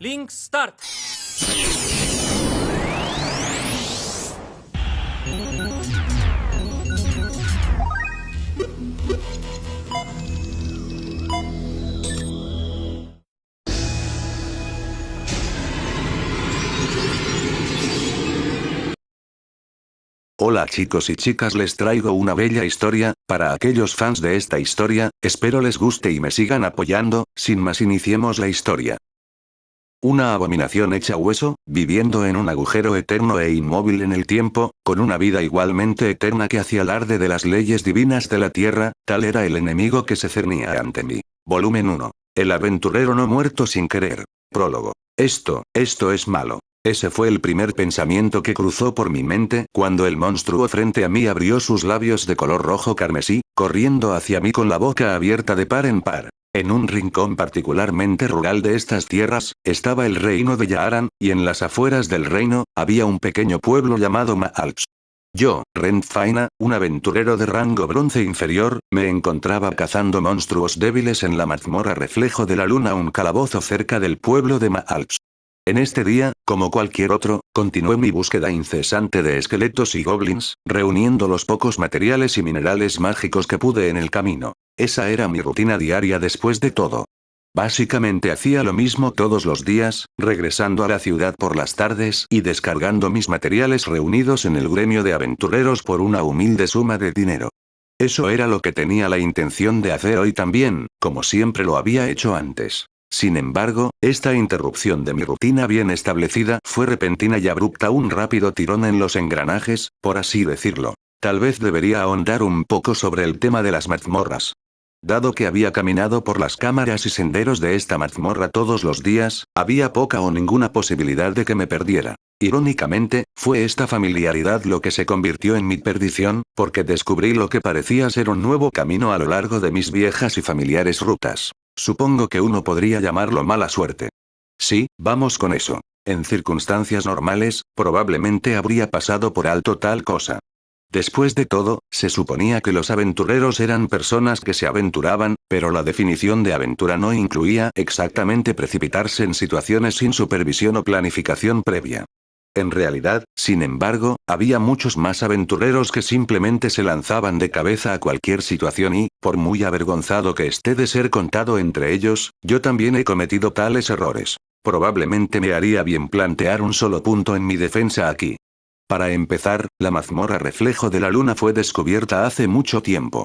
Link Start. Hola chicos y chicas, les traigo una bella historia, para aquellos fans de esta historia, espero les guste y me sigan apoyando. Sin más, iniciemos la historia. Una abominación hecha hueso, viviendo en un agujero eterno e inmóvil en el tiempo, con una vida igualmente eterna que hacía alarde de las leyes divinas de la tierra, tal era el enemigo que se cernía ante mí. Volumen 1. El aventurero no muerto sin querer. Prólogo. Esto es malo. Ese fue el primer pensamiento que cruzó por mi mente cuando el monstruo frente a mí abrió sus labios de color rojo carmesí, corriendo hacia mí con la boca abierta de par en par. En un rincón particularmente rural de estas tierras, estaba el reino de Yaaran, y en las afueras del reino, había un pequeño pueblo llamado Maalps. Yo, Rent Faina, un aventurero de rango bronce inferior, me encontraba cazando monstruos débiles en la mazmorra Reflejo de la Luna, un calabozo cerca del pueblo de Maalps. En este día, como cualquier otro, continué mi búsqueda incesante de esqueletos y goblins, reuniendo los pocos materiales y minerales mágicos que pude en el camino. Esa era mi rutina diaria después de todo. Básicamente hacía lo mismo todos los días, regresando a la ciudad por las tardes y descargando mis materiales reunidos en el gremio de aventureros por una humilde suma de dinero. Eso era lo que tenía la intención de hacer hoy también, como siempre lo había hecho antes. Sin embargo, esta interrupción de mi rutina bien establecida fue repentina y abrupta, un rápido tirón en los engranajes, por así decirlo. Tal vez debería ahondar un poco sobre el tema de las mazmorras. Dado que había caminado por las cámaras y senderos de esta mazmorra todos los días, había poca o ninguna posibilidad de que me perdiera. Irónicamente, fue esta familiaridad lo que se convirtió en mi perdición, porque descubrí lo que parecía ser un nuevo camino a lo largo de mis viejas y familiares rutas. Supongo que uno podría llamarlo mala suerte. Sí, vamos con eso. En circunstancias normales, probablemente habría pasado por alto tal cosa. Después de todo, se suponía que los aventureros eran personas que se aventuraban, pero la definición de aventura no incluía exactamente precipitarse en situaciones sin supervisión o planificación previa. En realidad, sin embargo, había muchos más aventureros que simplemente se lanzaban de cabeza a cualquier situación y, por muy avergonzado que esté de ser contado entre ellos, yo también he cometido tales errores. Probablemente me haría bien plantear un solo punto en mi defensa aquí. Para empezar, la mazmorra Reflejo de la Luna fue descubierta hace mucho tiempo.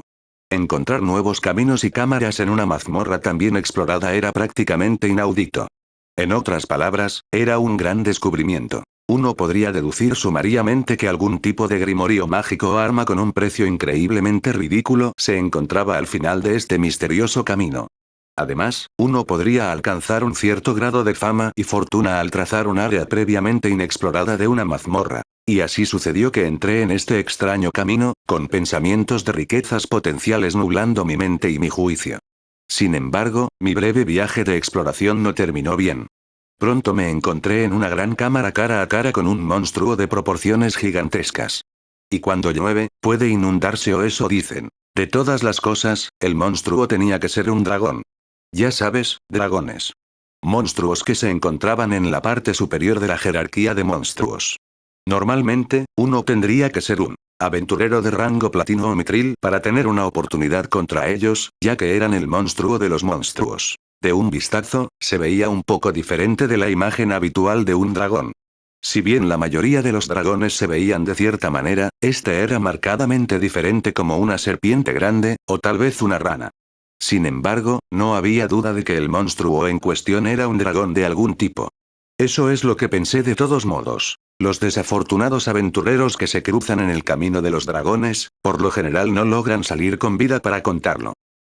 Encontrar nuevos caminos y cámaras en una mazmorra tan bien explorada era prácticamente inaudito. En otras palabras, era un gran descubrimiento. Uno podría deducir sumariamente que algún tipo de grimorio mágico o arma con un precio increíblemente ridículo se encontraba al final de este misterioso camino. Además, uno podría alcanzar un cierto grado de fama y fortuna al trazar un área previamente inexplorada de una mazmorra. Y así sucedió que entré en este extraño camino, con pensamientos de riquezas potenciales nublando mi mente y mi juicio. Sin embargo, mi breve viaje de exploración no terminó bien. Pronto me encontré en una gran cámara cara a cara con un monstruo de proporciones gigantescas. Y cuando llueve, puede inundarse, o eso dicen. De todas las cosas, el monstruo tenía que ser un dragón. Ya sabes, dragones. Monstruos que se encontraban en la parte superior de la jerarquía de monstruos. Normalmente, uno tendría que ser un aventurero de rango platino o mitril para tener una oportunidad contra ellos, ya que eran el monstruo de los monstruos. De un vistazo, se veía un poco diferente de la imagen habitual de un dragón. Si bien la mayoría de los dragones se veían de cierta manera, este era marcadamente diferente, como una serpiente grande, o tal vez una rana. Sin embargo, no había duda de que el monstruo en cuestión era un dragón de algún tipo. Eso es lo que pensé de todos modos. Los desafortunados aventureros que se cruzan en el camino de los dragones, por lo general no logran salir con vida para contarlo.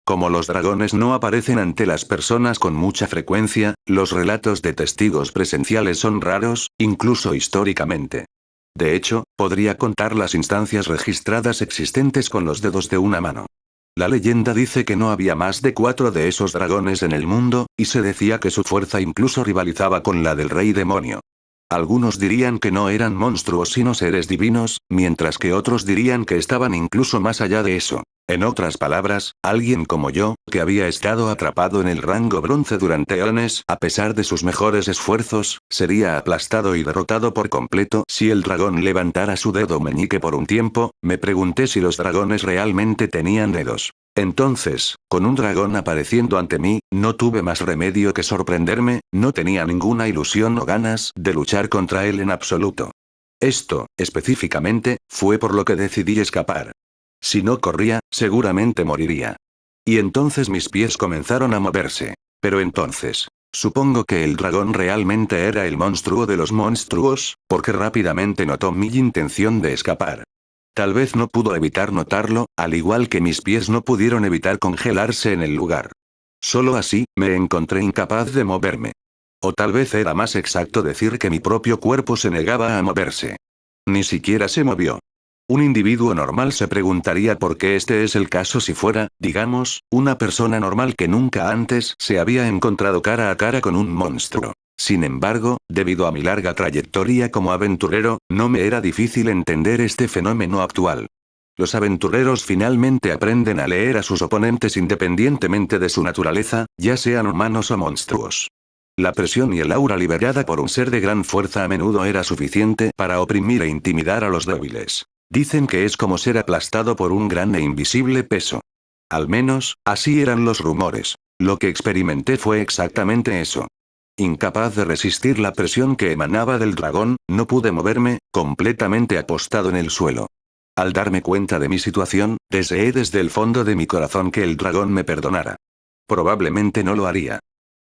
Como los dragones no aparecen ante las personas con mucha frecuencia, los relatos de testigos presenciales son raros, incluso históricamente. De hecho, podría contar las instancias registradas existentes con los dedos de una mano. La leyenda dice que no había más de 4 de esos dragones en el mundo, y se decía que su fuerza incluso rivalizaba con la del rey demonio. Algunos dirían que no eran monstruos sino seres divinos, mientras que otros dirían que estaban incluso más allá de eso. En otras palabras, alguien como yo, que había estado atrapado en el rango bronce durante eones, a pesar de sus mejores esfuerzos, sería aplastado y derrotado por completo si el dragón levantara su dedo meñique por un tiempo. Me pregunté si los dragones realmente tenían dedos. Entonces, con un dragón apareciendo ante mí, no tuve más remedio que sorprenderme, no tenía ninguna ilusión o ganas de luchar contra él en absoluto. Esto, específicamente, fue por lo que decidí escapar. Si no corría, seguramente moriría. Y entonces mis pies comenzaron a moverse. Pero entonces, supongo que el dragón realmente era el monstruo de los monstruos, porque rápidamente notó mi intención de escapar. Tal vez no pudo evitar notarlo, al igual que mis pies no pudieron evitar congelarse en el lugar. Solo así, me encontré incapaz de moverme. O tal vez era más exacto decir que mi propio cuerpo se negaba a moverse. Ni siquiera se movió. Un individuo normal se preguntaría por qué este es el caso si fuera, digamos, una persona normal que nunca antes se había encontrado cara a cara con un monstruo. Sin embargo, debido a mi larga trayectoria como aventurero, no me era difícil entender este fenómeno actual. Los aventureros finalmente aprenden a leer a sus oponentes independientemente de su naturaleza, ya sean humanos o monstruos. La presión y el aura liberada por un ser de gran fuerza a menudo era suficiente para oprimir e intimidar a los débiles. Dicen que es como ser aplastado por un gran e invisible peso. Al menos, así eran los rumores. Lo que experimenté fue exactamente eso. Incapaz de resistir la presión que emanaba del dragón, no pude moverme, completamente apostado en el suelo. Al darme cuenta de mi situación, deseé desde el fondo de mi corazón que el dragón me perdonara. Probablemente no lo haría.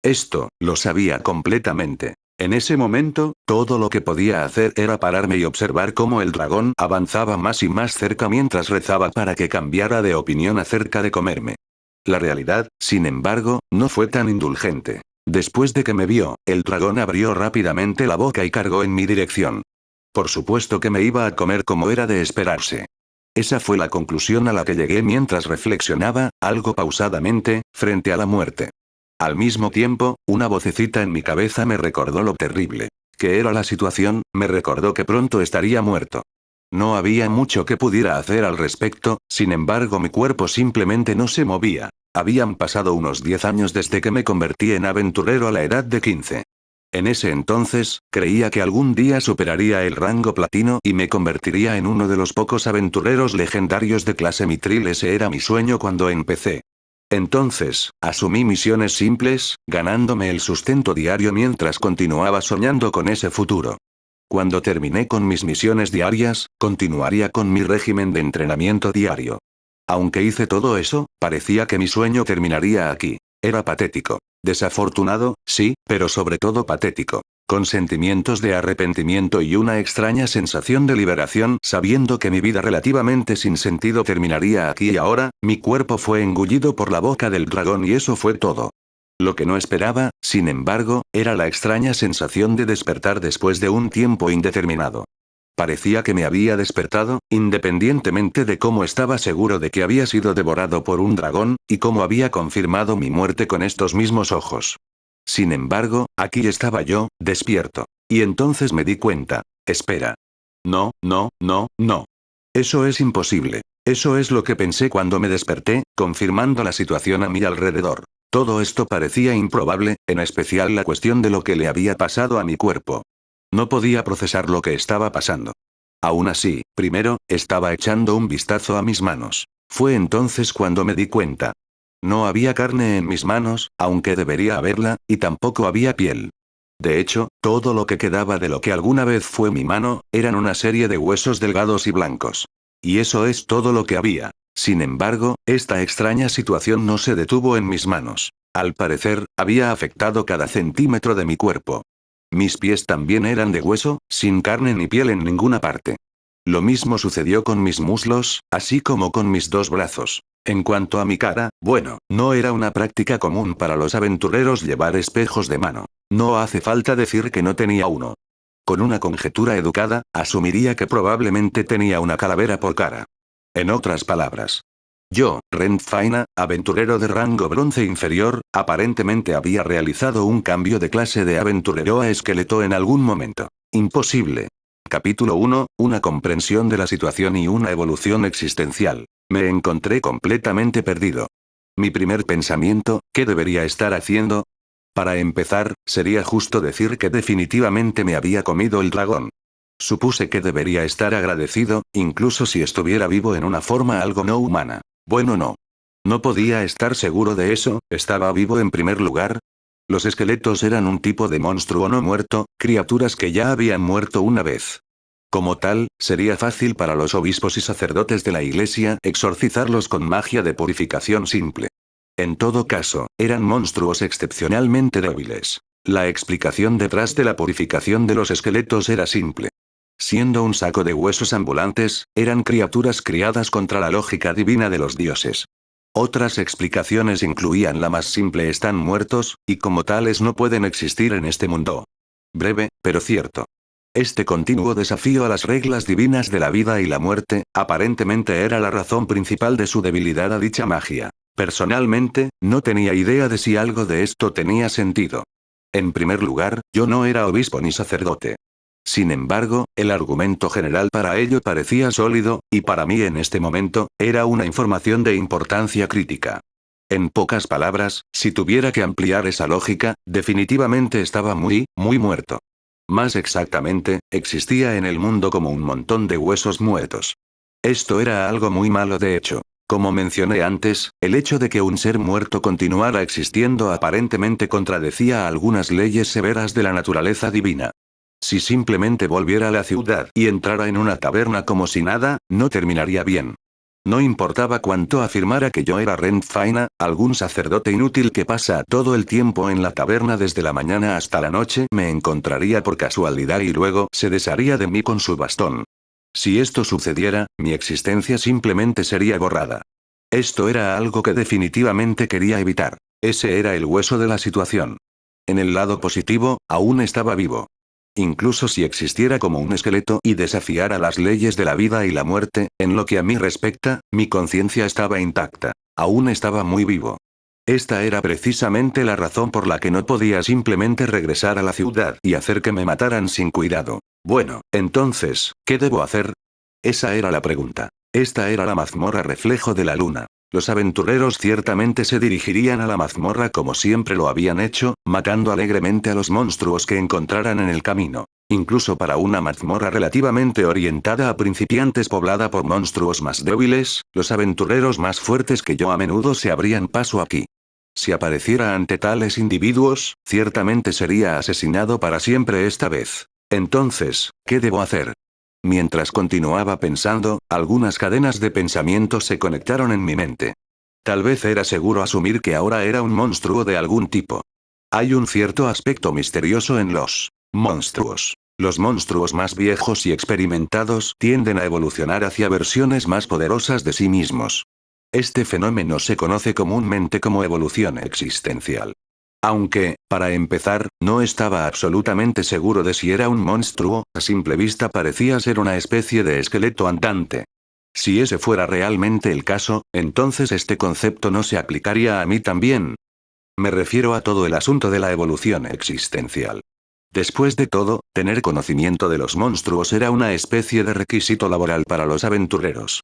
Esto, lo sabía completamente. En ese momento, todo lo que podía hacer era pararme y observar cómo el dragón avanzaba más y más cerca mientras rezaba para que cambiara de opinión acerca de comerme. La realidad, sin embargo, no fue tan indulgente. Después de que me vio, el dragón abrió rápidamente la boca y cargó en mi dirección. Por supuesto que me iba a comer como era de esperarse. Esa fue la conclusión a la que llegué mientras reflexionaba, algo pausadamente, frente a la muerte. Al mismo tiempo, una vocecita en mi cabeza me recordó lo terrible que era la situación, me recordó que pronto estaría muerto. No había mucho que pudiera hacer al respecto, sin embargo mi cuerpo simplemente no se movía. Habían pasado unos 10 años desde que me convertí en aventurero a la edad de 15. En ese entonces, creía que algún día superaría el rango platino y me convertiría en uno de los pocos aventureros legendarios de clase Mitril. Ese era mi sueño cuando empecé. Entonces, asumí misiones simples, ganándome el sustento diario mientras continuaba soñando con ese futuro. Cuando terminé con mis misiones diarias, continuaría con mi régimen de entrenamiento diario. Aunque hice todo eso, parecía que mi sueño terminaría aquí. Era patético. Desafortunado, sí, pero sobre todo patético. Con sentimientos de arrepentimiento y una extraña sensación de liberación, sabiendo que mi vida relativamente sin sentido terminaría aquí y ahora, mi cuerpo fue engullido por la boca del dragón y eso fue todo. Lo que no esperaba, sin embargo, era la extraña sensación de despertar después de un tiempo indeterminado. Parecía que me había despertado, independientemente de cómo estaba seguro de que había sido devorado por un dragón, y cómo había confirmado mi muerte con estos mismos ojos. Sin embargo, aquí estaba yo, despierto. Y entonces me di cuenta. Espera. No, no, no, no. Eso es imposible. Eso es lo que pensé cuando me desperté, confirmando la situación a mi alrededor. Todo esto parecía improbable, en especial la cuestión de lo que le había pasado a mi cuerpo. No podía procesar lo que estaba pasando. Aún así, primero, estaba echando un vistazo a mis manos. Fue entonces cuando me di cuenta. No había carne en mis manos, aunque debería haberla, y tampoco había piel. De hecho, todo lo que quedaba de lo que alguna vez fue mi mano, eran una serie de huesos delgados y blancos. Y eso es todo lo que había. Sin embargo, esta extraña situación no se detuvo en mis manos. Al parecer, había afectado cada centímetro de mi cuerpo. Mis pies también eran de hueso, sin carne ni piel en ninguna parte. Lo mismo sucedió con mis muslos, así como con mis dos brazos. En cuanto a mi cara, bueno, no era una práctica común para los aventureros llevar espejos de mano. No hace falta decir que no tenía uno. Con una conjetura educada, asumiría que probablemente tenía una calavera por cara. En otras palabras, yo, Rent Faina, aventurero de rango bronce inferior, aparentemente había realizado un cambio de clase de aventurero a esqueleto en algún momento. Imposible. Capítulo 1, una comprensión de la situación y una evolución existencial. Me encontré completamente perdido. Mi primer pensamiento, ¿qué debería estar haciendo? Para empezar, sería justo decir que definitivamente me había comido el dragón. Supuse que debería estar agradecido, incluso si estuviera vivo en una forma algo no humana. Bueno, no. No podía estar seguro de eso, ¿estaba vivo en primer lugar? Los esqueletos eran un tipo de monstruo no muerto, criaturas que ya habían muerto una vez. Como tal, sería fácil para los obispos y sacerdotes de la iglesia exorcizarlos con magia de purificación simple. En todo caso, eran monstruos excepcionalmente débiles. La explicación detrás de la purificación de los esqueletos era simple. Siendo un saco de huesos ambulantes, eran criaturas criadas contra la lógica divina de los dioses. Otras explicaciones incluían la más simple: están muertos, y como tales no pueden existir en este mundo. Breve, pero cierto. Este continuo desafío a las reglas divinas de la vida y la muerte, aparentemente era la razón principal de su debilidad a dicha magia. Personalmente, no tenía idea de si algo de esto tenía sentido. En primer lugar, yo no era obispo ni sacerdote. Sin embargo, el argumento general para ello parecía sólido, y para mí en este momento, era una información de importancia crítica. En pocas palabras, si tuviera que ampliar esa lógica, definitivamente estaba muy muerto. Más exactamente, existía en el mundo como un montón de huesos muertos. Esto era algo muy malo de hecho. Como mencioné antes, el hecho de que un ser muerto continuara existiendo aparentemente contradecía algunas leyes severas de la naturaleza divina. Si simplemente volviera a la ciudad y entrara en una taberna como si nada, no terminaría bien. No importaba cuánto afirmara que yo era Rent Faina, algún sacerdote inútil que pasa todo el tiempo en la taberna desde la mañana hasta la noche me encontraría por casualidad y luego se desharía de mí con su bastón. Si esto sucediera, mi existencia simplemente sería borrada. Esto era algo que definitivamente quería evitar. Ese era el hueso de la situación. En el lado positivo, aún estaba vivo. Incluso si existiera como un esqueleto y desafiara las leyes de la vida y la muerte, en lo que a mí respecta, mi conciencia estaba intacta. Aún estaba muy vivo. Esta era precisamente la razón por la que no podía simplemente regresar a la ciudad y hacer que me mataran sin cuidado. Bueno, entonces, ¿qué debo hacer? Esa era la pregunta. Esta era la mazmorra reflejo de la luna. Los aventureros ciertamente se dirigirían a la mazmorra como siempre lo habían hecho, matando alegremente a los monstruos que encontraran en el camino. Incluso para una mazmorra relativamente orientada a principiantes poblada por monstruos más débiles, los aventureros más fuertes que yo a menudo se abrían paso aquí. Si apareciera ante tales individuos, ciertamente sería asesinado para siempre esta vez. Entonces, ¿qué debo hacer? Mientras continuaba pensando, algunas cadenas de pensamiento se conectaron en mi mente. Tal vez era seguro asumir que ahora era un monstruo de algún tipo. Hay un cierto aspecto misterioso en los monstruos. Los monstruos más viejos y experimentados tienden a evolucionar hacia versiones más poderosas de sí mismos. Este fenómeno se conoce comúnmente como evolución existencial. Aunque, para empezar, no estaba absolutamente seguro de si era un monstruo, a simple vista parecía ser una especie de esqueleto andante. Si ese fuera realmente el caso, entonces este concepto no se aplicaría a mí también. Me refiero a todo el asunto de la evolución existencial. Después de todo, tener conocimiento de los monstruos era una especie de requisito laboral para los aventureros.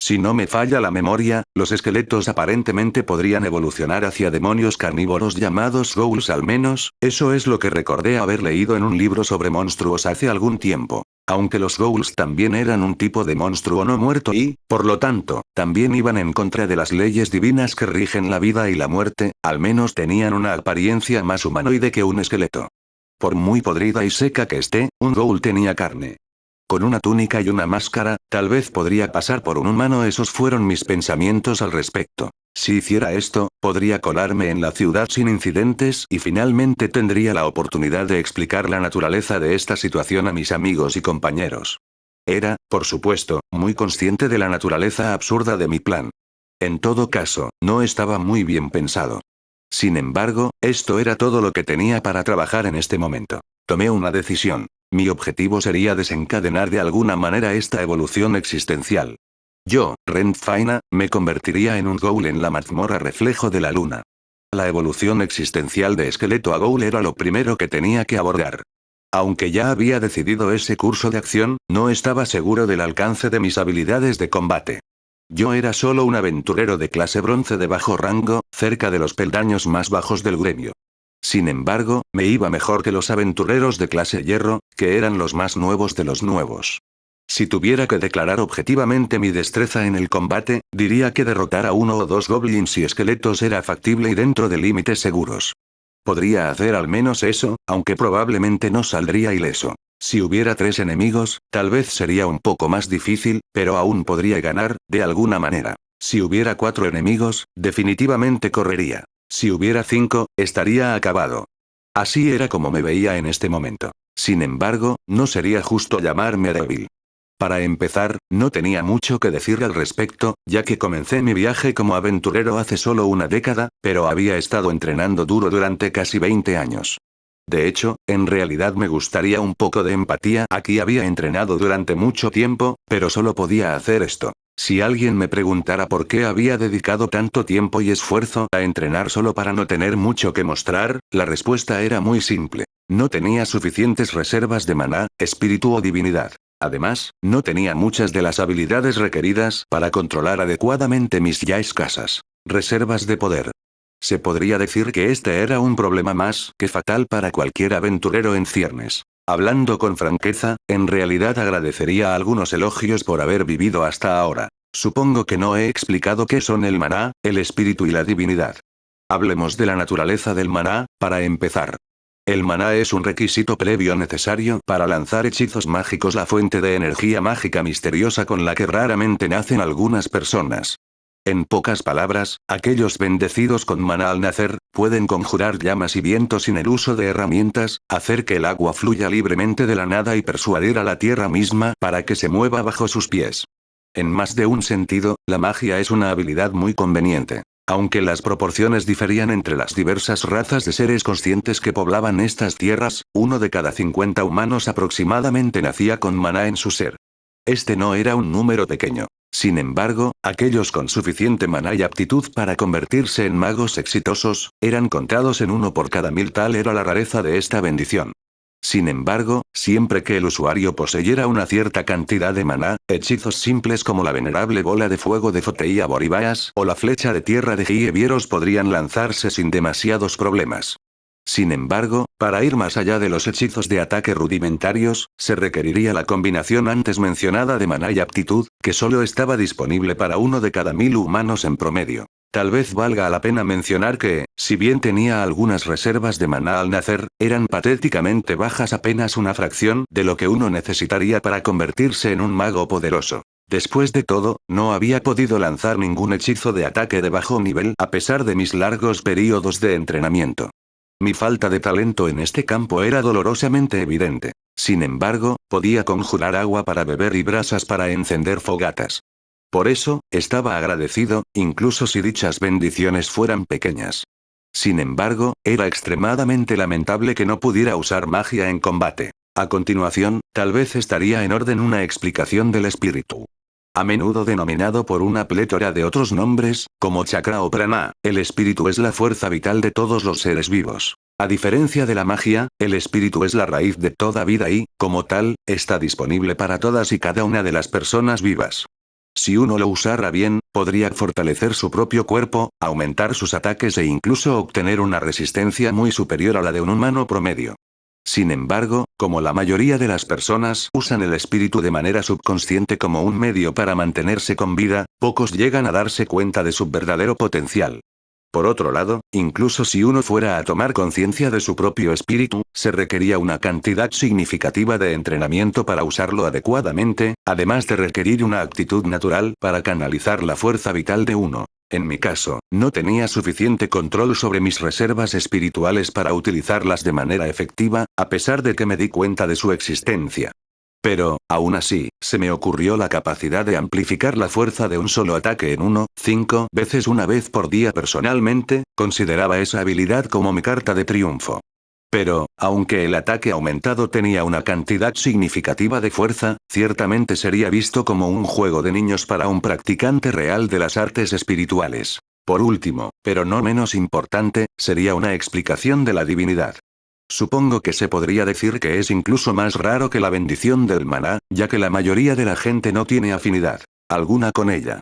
Si no me falla la memoria, los esqueletos aparentemente podrían evolucionar hacia demonios carnívoros llamados ghouls, al menos, eso es lo que recordé haber leído en un libro sobre monstruos hace algún tiempo. Aunque los ghouls también eran un tipo de monstruo no muerto y, por lo tanto, también iban en contra de las leyes divinas que rigen la vida y la muerte, al menos tenían una apariencia más humanoide que un esqueleto. Por muy podrida y seca que esté, un ghoul tenía carne. Con una túnica y una máscara, tal vez podría pasar por un humano. Esos fueron mis pensamientos al respecto. Si hiciera esto, podría colarme en la ciudad sin incidentes y finalmente tendría la oportunidad de explicar la naturaleza de esta situación a mis amigos y compañeros. Era, por supuesto, muy consciente de la naturaleza absurda de mi plan. En todo caso, no estaba muy bien pensado. Sin embargo, esto era todo lo que tenía para trabajar en este momento. Tomé una decisión. Mi objetivo sería desencadenar de alguna manera esta evolución existencial. Yo, Rent Faina, me convertiría en un ghoul en la mazmorra reflejo de la luna. La evolución existencial de esqueleto a ghoul era lo primero que tenía que abordar. Aunque ya había decidido ese curso de acción, no estaba seguro del alcance de mis habilidades de combate. Yo era solo un aventurero de clase bronce de bajo rango, cerca de los peldaños más bajos del gremio. Sin embargo, me iba mejor que los aventureros de clase hierro, que eran los más nuevos de los nuevos. Si tuviera que declarar objetivamente mi destreza en el combate, diría que derrotar a 1 o 2 goblins y esqueletos era factible y dentro de límites seguros. Podría hacer al menos eso, aunque probablemente no saldría ileso. Si hubiera 3 enemigos, tal vez sería un poco más difícil, pero aún podría ganar, de alguna manera. Si hubiera 4 enemigos, definitivamente correría. Si hubiera 5, estaría acabado. Así era como me veía en este momento. Sin embargo, no sería justo llamarme débil. Para empezar, no tenía mucho que decir al respecto, ya que comencé mi viaje como aventurero hace solo una década, pero había estado entrenando duro durante casi 20 años. De hecho, en realidad me gustaría un poco de empatía. Aquí había entrenado durante mucho tiempo, pero solo podía hacer esto. Si alguien me preguntara por qué había dedicado tanto tiempo y esfuerzo a entrenar solo para no tener mucho que mostrar, la respuesta era muy simple. No tenía suficientes reservas de maná, espíritu o divinidad. Además, no tenía muchas de las habilidades requeridas para controlar adecuadamente mis ya escasas reservas de poder. Se podría decir que este era un problema más que fatal para cualquier aventurero en ciernes. Hablando con franqueza, en realidad agradecería algunos elogios por haber vivido hasta ahora. Supongo que no he explicado qué son el maná, el espíritu y la divinidad. Hablemos de la naturaleza del maná, para empezar. El maná es un requisito previo necesario para lanzar hechizos mágicos, la fuente de energía mágica misteriosa con la que raramente nacen algunas personas. En pocas palabras, aquellos bendecidos con maná al nacer, pueden conjurar llamas y vientos sin el uso de herramientas, hacer que el agua fluya libremente de la nada y persuadir a la tierra misma para que se mueva bajo sus pies. En más de un sentido, la magia es una habilidad muy conveniente. Aunque las proporciones diferían entre las diversas razas de seres conscientes que poblaban estas tierras, 1 de cada 50 humanos aproximadamente nacía con maná en su ser. Este no era un número pequeño. Sin embargo, aquellos con suficiente maná y aptitud para convertirse en magos exitosos, eran contados en 1 por cada 1000. Tal era la rareza de esta bendición. Sin embargo, siempre que el usuario poseyera una cierta cantidad de maná, hechizos simples como la venerable bola de fuego de Foteia Boribaas o la flecha de tierra de Gievieros podrían lanzarse sin demasiados problemas. Sin embargo, para ir más allá de los hechizos de ataque rudimentarios, se requeriría la combinación antes mencionada de maná y aptitud, que solo estaba disponible para 1 de cada 1000 humanos en promedio. Tal vez valga la pena mencionar que, si bien tenía algunas reservas de maná al nacer, eran patéticamente bajas, apenas una fracción de lo que uno necesitaría para convertirse en un mago poderoso. Después de todo, no había podido lanzar ningún hechizo de ataque de bajo nivel a pesar de mis largos períodos de entrenamiento. Mi falta de talento en este campo era dolorosamente evidente. Sin embargo, podía conjurar agua para beber y brasas para encender fogatas. Por eso, estaba agradecido, incluso si dichas bendiciones fueran pequeñas. Sin embargo, era extremadamente lamentable que no pudiera usar magia en combate. A continuación, tal vez estaría en orden una explicación del espíritu. A menudo denominado por una plétora de otros nombres, como chakra o prana, el espíritu es la fuerza vital de todos los seres vivos. A diferencia de la magia, el espíritu es la raíz de toda vida y, como tal, está disponible para todas y cada una de las personas vivas. Si uno lo usara bien, podría fortalecer su propio cuerpo, aumentar sus ataques e incluso obtener una resistencia muy superior a la de un humano promedio. Sin embargo, como la mayoría de las personas usan el espíritu de manera subconsciente como un medio para mantenerse con vida, pocos llegan a darse cuenta de su verdadero potencial. Por otro lado, incluso si uno fuera a tomar conciencia de su propio espíritu, se requería una cantidad significativa de entrenamiento para usarlo adecuadamente, además de requerir una actitud natural para canalizar la fuerza vital de uno. En mi caso, no tenía suficiente control sobre mis reservas espirituales para utilizarlas de manera efectiva, a pesar de que me di cuenta de su existencia. Pero, aún así, se me ocurrió la capacidad de amplificar la fuerza de un solo ataque en 1,5 veces una vez por día. Personalmente, consideraba esa habilidad como mi carta de triunfo. Pero, aunque el ataque aumentado tenía una cantidad significativa de fuerza, ciertamente sería visto como un juego de niños para un practicante real de las artes espirituales. Por último, pero no menos importante, sería una explicación de la divinidad. Supongo que se podría decir que es incluso más raro que la bendición del maná, ya que la mayoría de la gente no tiene afinidad alguna con ella.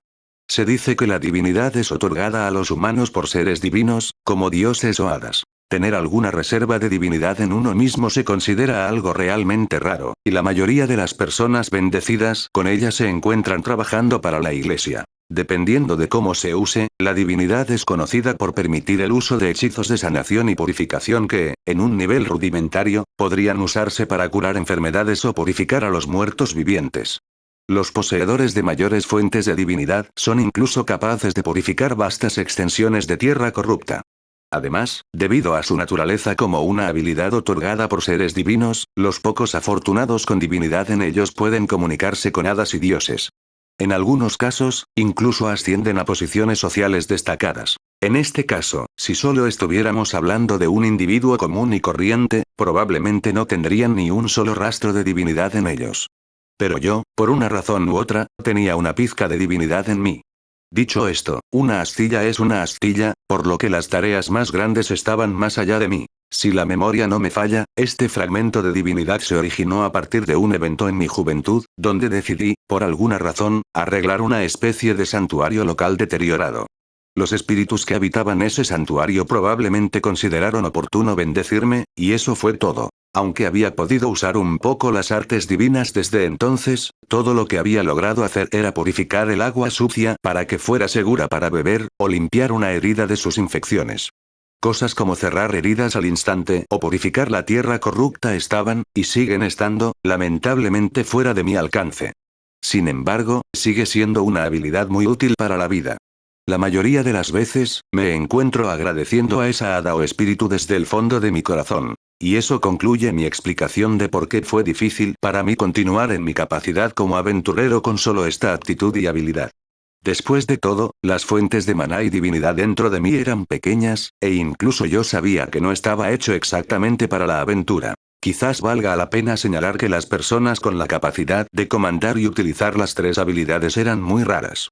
Se dice que la divinidad es otorgada a los humanos por seres divinos, como dioses o hadas. Tener alguna reserva de divinidad en uno mismo se considera algo realmente raro, y la mayoría de las personas bendecidas con ella se encuentran trabajando para la iglesia. Dependiendo de cómo se use, la divinidad es conocida por permitir el uso de hechizos de sanación y purificación que, en un nivel rudimentario, podrían usarse para curar enfermedades o purificar a los muertos vivientes. Los poseedores de mayores fuentes de divinidad son incluso capaces de purificar vastas extensiones de tierra corrupta. Además, debido a su naturaleza como una habilidad otorgada por seres divinos, los pocos afortunados con divinidad en ellos pueden comunicarse con hadas y dioses. En algunos casos, incluso ascienden a posiciones sociales destacadas. En este caso, si solo estuviéramos hablando de un individuo común y corriente, probablemente no tendrían ni un solo rastro de divinidad en ellos. Pero yo, por una razón u otra, tenía una pizca de divinidad en mí. Dicho esto, una astilla es una astilla, por lo que las tareas más grandes estaban más allá de mí. Si la memoria no me falla, este fragmento de divinidad se originó a partir de un evento en mi juventud, donde decidí, por alguna razón, arreglar una especie de santuario local deteriorado. Los espíritus que habitaban ese santuario probablemente consideraron oportuno bendecirme, y eso fue todo. Aunque había podido usar un poco las artes divinas desde entonces, todo lo que había logrado hacer era purificar el agua sucia para que fuera segura para beber, o limpiar una herida de sus infecciones. Cosas como cerrar heridas al instante o purificar la tierra corrupta estaban, y siguen estando, lamentablemente fuera de mi alcance. Sin embargo, sigue siendo una habilidad muy útil para la vida. La mayoría de las veces, me encuentro agradeciendo a esa hada o espíritu desde el fondo de mi corazón. Y eso concluye mi explicación de por qué fue difícil para mí continuar en mi capacidad como aventurero con solo esta actitud y habilidad. Después de todo, las fuentes de maná y divinidad dentro de mí eran pequeñas, e incluso yo sabía que no estaba hecho exactamente para la aventura. Quizás valga la pena señalar que las personas con la capacidad de comandar y utilizar las tres habilidades eran muy raras.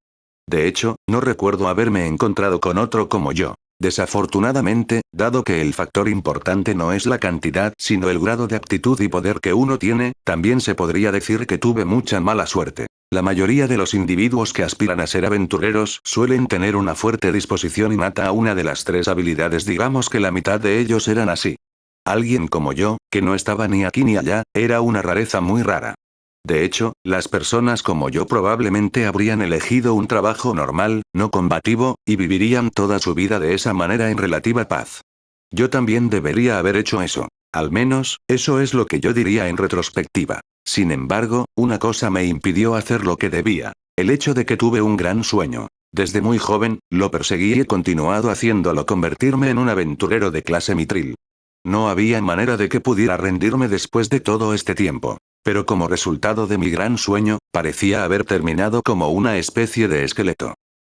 De hecho, no recuerdo haberme encontrado con otro como yo. Desafortunadamente, dado que el factor importante no es la cantidad sino el grado de aptitud y poder que uno tiene, también se podría decir que tuve mucha mala suerte. La mayoría de los individuos que aspiran a ser aventureros suelen tener una fuerte disposición innata a una de las tres habilidades, digamos que la mitad de ellos eran así. Alguien como yo, que no estaba ni aquí ni allá, era una rareza muy rara. De hecho, las personas como yo probablemente habrían elegido un trabajo normal, no combativo, y vivirían toda su vida de esa manera en relativa paz. Yo también debería haber hecho eso. Al menos, eso es lo que yo diría en retrospectiva. Sin embargo, una cosa me impidió hacer lo que debía. El hecho de que tuve un gran sueño. Desde muy joven, lo perseguí y he continuado haciéndolo, convertirme en un aventurero de clase mitril. No había manera de que pudiera rendirme después de todo este tiempo. Pero como resultado de mi gran sueño, parecía haber terminado como una especie de esqueleto.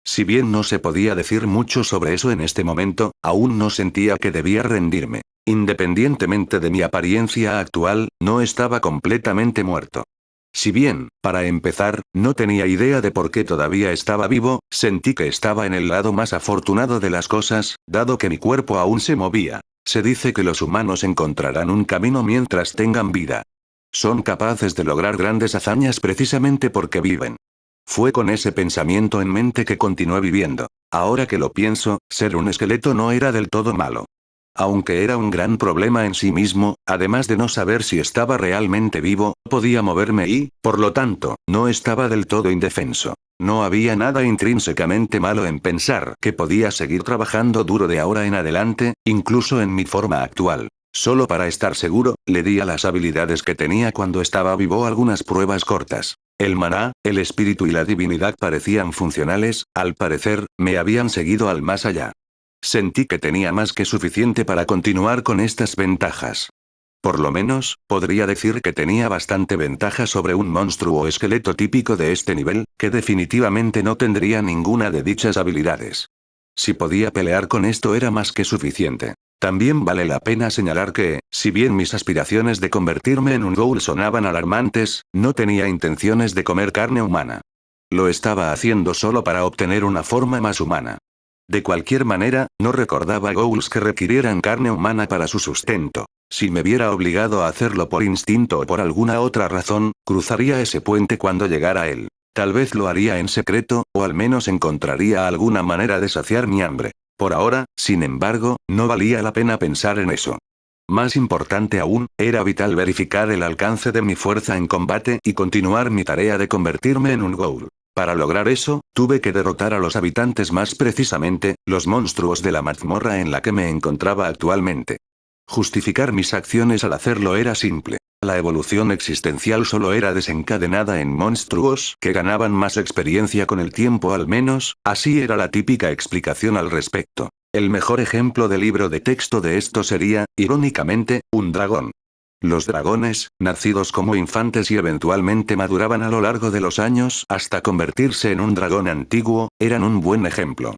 Si bien no se podía decir mucho sobre eso en este momento, aún no sentía que debía rendirme. Independientemente de mi apariencia actual, no estaba completamente muerto. Si bien, para empezar, no tenía idea de por qué todavía estaba vivo, sentí que estaba en el lado más afortunado de las cosas, dado que mi cuerpo aún se movía. Se dice que los humanos encontrarán un camino mientras tengan vida. Son capaces de lograr grandes hazañas precisamente porque viven. Fue con ese pensamiento en mente que continué viviendo. Ahora que lo pienso, ser un esqueleto no era del todo malo. Aunque era un gran problema en sí mismo, además de no saber si estaba realmente vivo, podía moverme y, por lo tanto, no estaba del todo indefenso. No había nada intrínsecamente malo en pensar que podía seguir trabajando duro de ahora en adelante, incluso en mi forma actual. Solo para estar seguro, le di a las habilidades que tenía cuando estaba vivo algunas pruebas cortas. El maná, el espíritu y la divinidad parecían funcionales, al parecer, me habían seguido al más allá. Sentí que tenía más que suficiente para continuar con estas ventajas. Por lo menos, podría decir que tenía bastante ventaja sobre un monstruo o esqueleto típico de este nivel, que definitivamente no tendría ninguna de dichas habilidades. Si podía pelear con esto era más que suficiente. También vale la pena señalar que, si bien mis aspiraciones de convertirme en un ghoul sonaban alarmantes, no tenía intenciones de comer carne humana. Lo estaba haciendo solo para obtener una forma más humana. De cualquier manera, no recordaba ghouls que requirieran carne humana para su sustento. Si me viera obligado a hacerlo por instinto o por alguna otra razón, cruzaría ese puente cuando llegara a él. Tal vez lo haría en secreto, o al menos encontraría alguna manera de saciar mi hambre. Por ahora, sin embargo, no valía la pena pensar en eso. Más importante aún, era vital verificar el alcance de mi fuerza en combate y continuar mi tarea de convertirme en un ghoul. Para lograr eso, tuve que derrotar a los habitantes, más precisamente, los monstruos de la mazmorra en la que me encontraba actualmente. Justificar mis acciones al hacerlo era simple. La evolución existencial solo era desencadenada en monstruos que ganaban más experiencia con el tiempo, al menos, así era la típica explicación al respecto. El mejor ejemplo de libro de texto de esto sería, irónicamente, un dragón. Los dragones, nacidos como infantes y eventualmente maduraban a lo largo de los años hasta convertirse en un dragón antiguo, eran un buen ejemplo.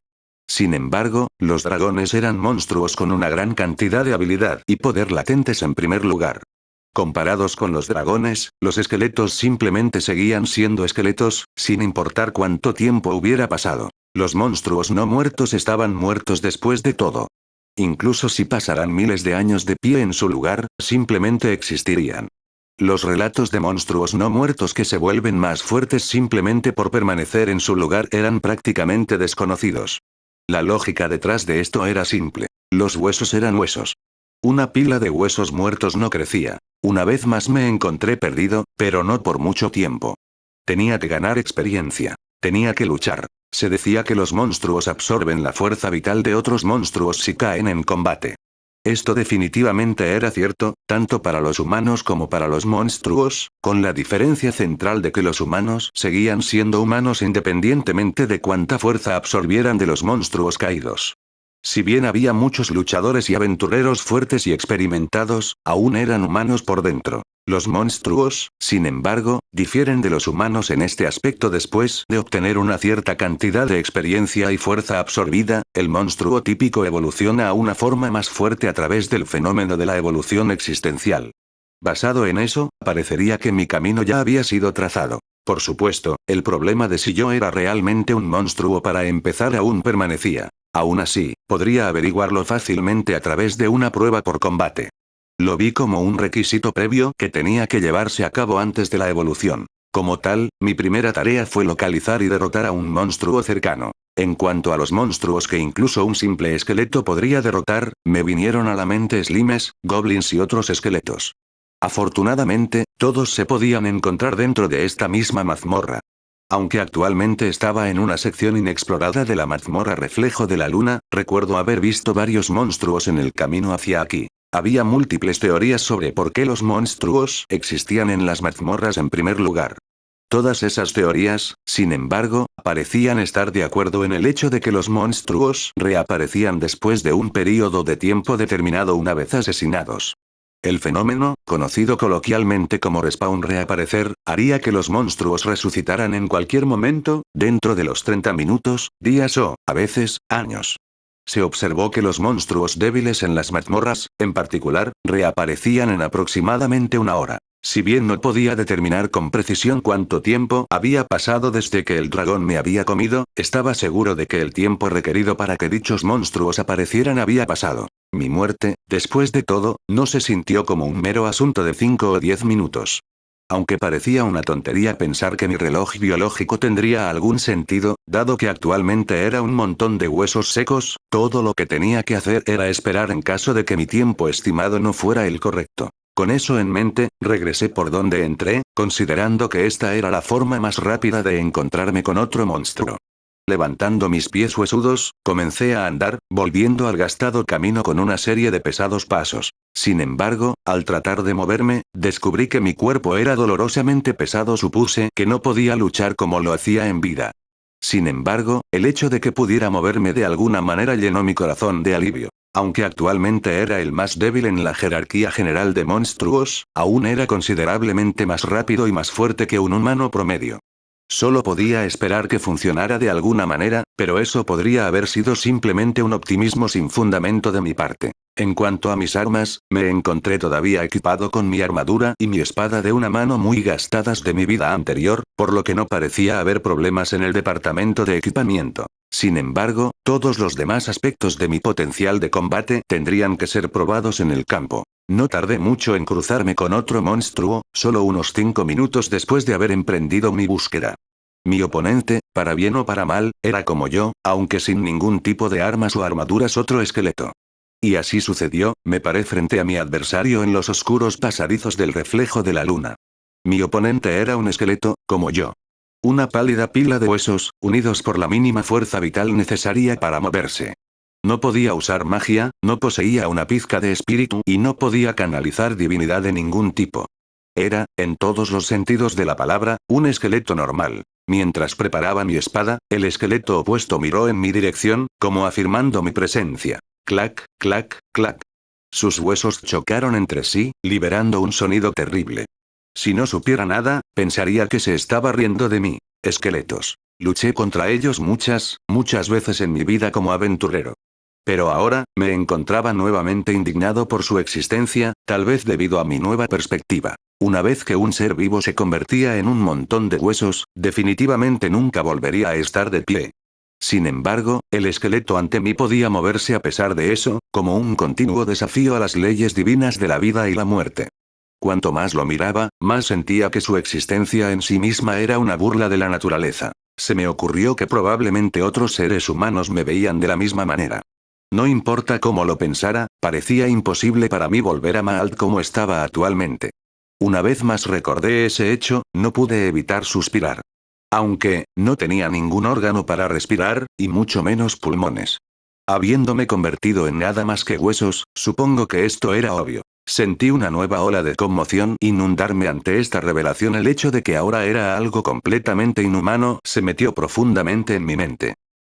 Sin embargo, los dragones eran monstruos con una gran cantidad de habilidad y poder latentes en primer lugar. Comparados con los dragones, los esqueletos simplemente seguían siendo esqueletos, sin importar cuánto tiempo hubiera pasado. Los monstruos no muertos estaban muertos después de todo. Incluso si pasaran miles de años de pie en su lugar, simplemente existirían. Los relatos de monstruos no muertos que se vuelven más fuertes simplemente por permanecer en su lugar eran prácticamente desconocidos. La lógica detrás de esto era simple. Los huesos eran huesos. Una pila de huesos muertos no crecía. Una vez más me encontré perdido, pero no por mucho tiempo. Tenía que ganar experiencia. Tenía que luchar. Se decía que los monstruos absorben la fuerza vital de otros monstruos si caen en combate. Esto definitivamente era cierto, tanto para los humanos como para los monstruos, con la diferencia central de que los humanos seguían siendo humanos independientemente de cuánta fuerza absorbieran de los monstruos caídos. Si bien había muchos luchadores y aventureros fuertes y experimentados, aún eran humanos por dentro. Los monstruos, sin embargo, difieren de los humanos en este aspecto. Después de obtener una cierta cantidad de experiencia y fuerza absorbida, el monstruo típico evoluciona a una forma más fuerte a través del fenómeno de la evolución existencial. Basado en eso, parecería que mi camino ya había sido trazado. Por supuesto, el problema de si yo era realmente un monstruo para empezar aún permanecía. Aún así, podría averiguarlo fácilmente a través de una prueba por combate. Lo vi como un requisito previo que tenía que llevarse a cabo antes de la evolución. Como tal, mi primera tarea fue localizar y derrotar a un monstruo cercano. En cuanto a los monstruos que incluso un simple esqueleto podría derrotar, me vinieron a la mente slimes, goblins y otros esqueletos. Afortunadamente, todos se podían encontrar dentro de esta misma mazmorra. Aunque actualmente estaba en una sección inexplorada de la mazmorra Reflejo de la Luna, recuerdo haber visto varios monstruos en el camino hacia aquí. Había múltiples teorías sobre por qué los monstruos existían en las mazmorras en primer lugar. Todas esas teorías, sin embargo, parecían estar de acuerdo en el hecho de que los monstruos reaparecían después de un período de tiempo determinado una vez asesinados. El fenómeno, conocido coloquialmente como respawn reaparecer, haría que los monstruos resucitaran en cualquier momento, dentro de los 30 minutos, días o, a veces, años. Se observó que los monstruos débiles en las mazmorras, en particular, reaparecían en aproximadamente una hora. Si bien no podía determinar con precisión cuánto tiempo había pasado desde que el dragón me había comido, estaba seguro de que el tiempo requerido para que dichos monstruos aparecieran había pasado. Mi muerte, después de todo, no se sintió como un mero asunto de 5 o 10 minutos. Aunque parecía una tontería pensar que mi reloj biológico tendría algún sentido, dado que actualmente era un montón de huesos secos, todo lo que tenía que hacer era esperar en caso de que mi tiempo estimado no fuera el correcto. Con eso en mente, regresé por donde entré, considerando que esta era la forma más rápida de encontrarme con otro monstruo. Levantando mis pies huesudos, comencé a andar, volviendo al gastado camino con una serie de pesados pasos. Sin embargo, al tratar de moverme, descubrí que mi cuerpo era dolorosamente pesado. Supuse que no podía luchar como lo hacía en vida. Sin embargo, el hecho de que pudiera moverme de alguna manera llenó mi corazón de alivio. Aunque actualmente era el más débil en la jerarquía general de monstruos, aún era considerablemente más rápido y más fuerte que un humano promedio. Solo podía esperar que funcionara de alguna manera, pero eso podría haber sido simplemente un optimismo sin fundamento de mi parte. En cuanto a mis armas, me encontré todavía equipado con mi armadura y mi espada de una mano muy gastadas de mi vida anterior, por lo que no parecía haber problemas en el departamento de equipamiento. Sin embargo, todos los demás aspectos de mi potencial de combate tendrían que ser probados en el campo. No tardé mucho en cruzarme con otro monstruo, solo unos 5 minutos después de haber emprendido mi búsqueda. Mi oponente, para bien o para mal, era como yo, aunque sin ningún tipo de armas o armaduras otro esqueleto. Y así sucedió, me paré frente a mi adversario en los oscuros pasadizos del reflejo de la luna. Mi oponente era un esqueleto, como yo. Una pálida pila de huesos, unidos por la mínima fuerza vital necesaria para moverse. No podía usar magia, no poseía una pizca de espíritu y no podía canalizar divinidad de ningún tipo. Era, en todos los sentidos de la palabra, un esqueleto normal. Mientras preparaba mi espada, el esqueleto opuesto miró en mi dirección, como afirmando mi presencia. Clac, clac, clac. Sus huesos chocaron entre sí, liberando un sonido terrible. Si no supiera nada, pensaría que se estaba riendo de mí. Esqueletos. Luché contra ellos muchas veces en mi vida como aventurero. Pero ahora, me encontraba nuevamente indignado por su existencia, tal vez debido a mi nueva perspectiva. Una vez que un ser vivo se convertía en un montón de huesos, definitivamente nunca volvería a estar de pie. Sin embargo, el esqueleto ante mí podía moverse a pesar de eso, como un continuo desafío a las leyes divinas de la vida y la muerte. Cuanto más lo miraba, más sentía que su existencia en sí misma era una burla de la naturaleza. Se me ocurrió que probablemente otros seres humanos me veían de la misma manera. No importa cómo lo pensara, parecía imposible para mí volver a Maalt como estaba actualmente. Una vez más recordé ese hecho, no pude evitar suspirar. Aunque, no tenía ningún órgano para respirar, y mucho menos pulmones. Habiéndome convertido en nada más que huesos, supongo que esto era obvio. Sentí una nueva ola de conmoción inundarme ante esta revelación. El hecho de que ahora era algo completamente inhumano se metió profundamente en mi mente.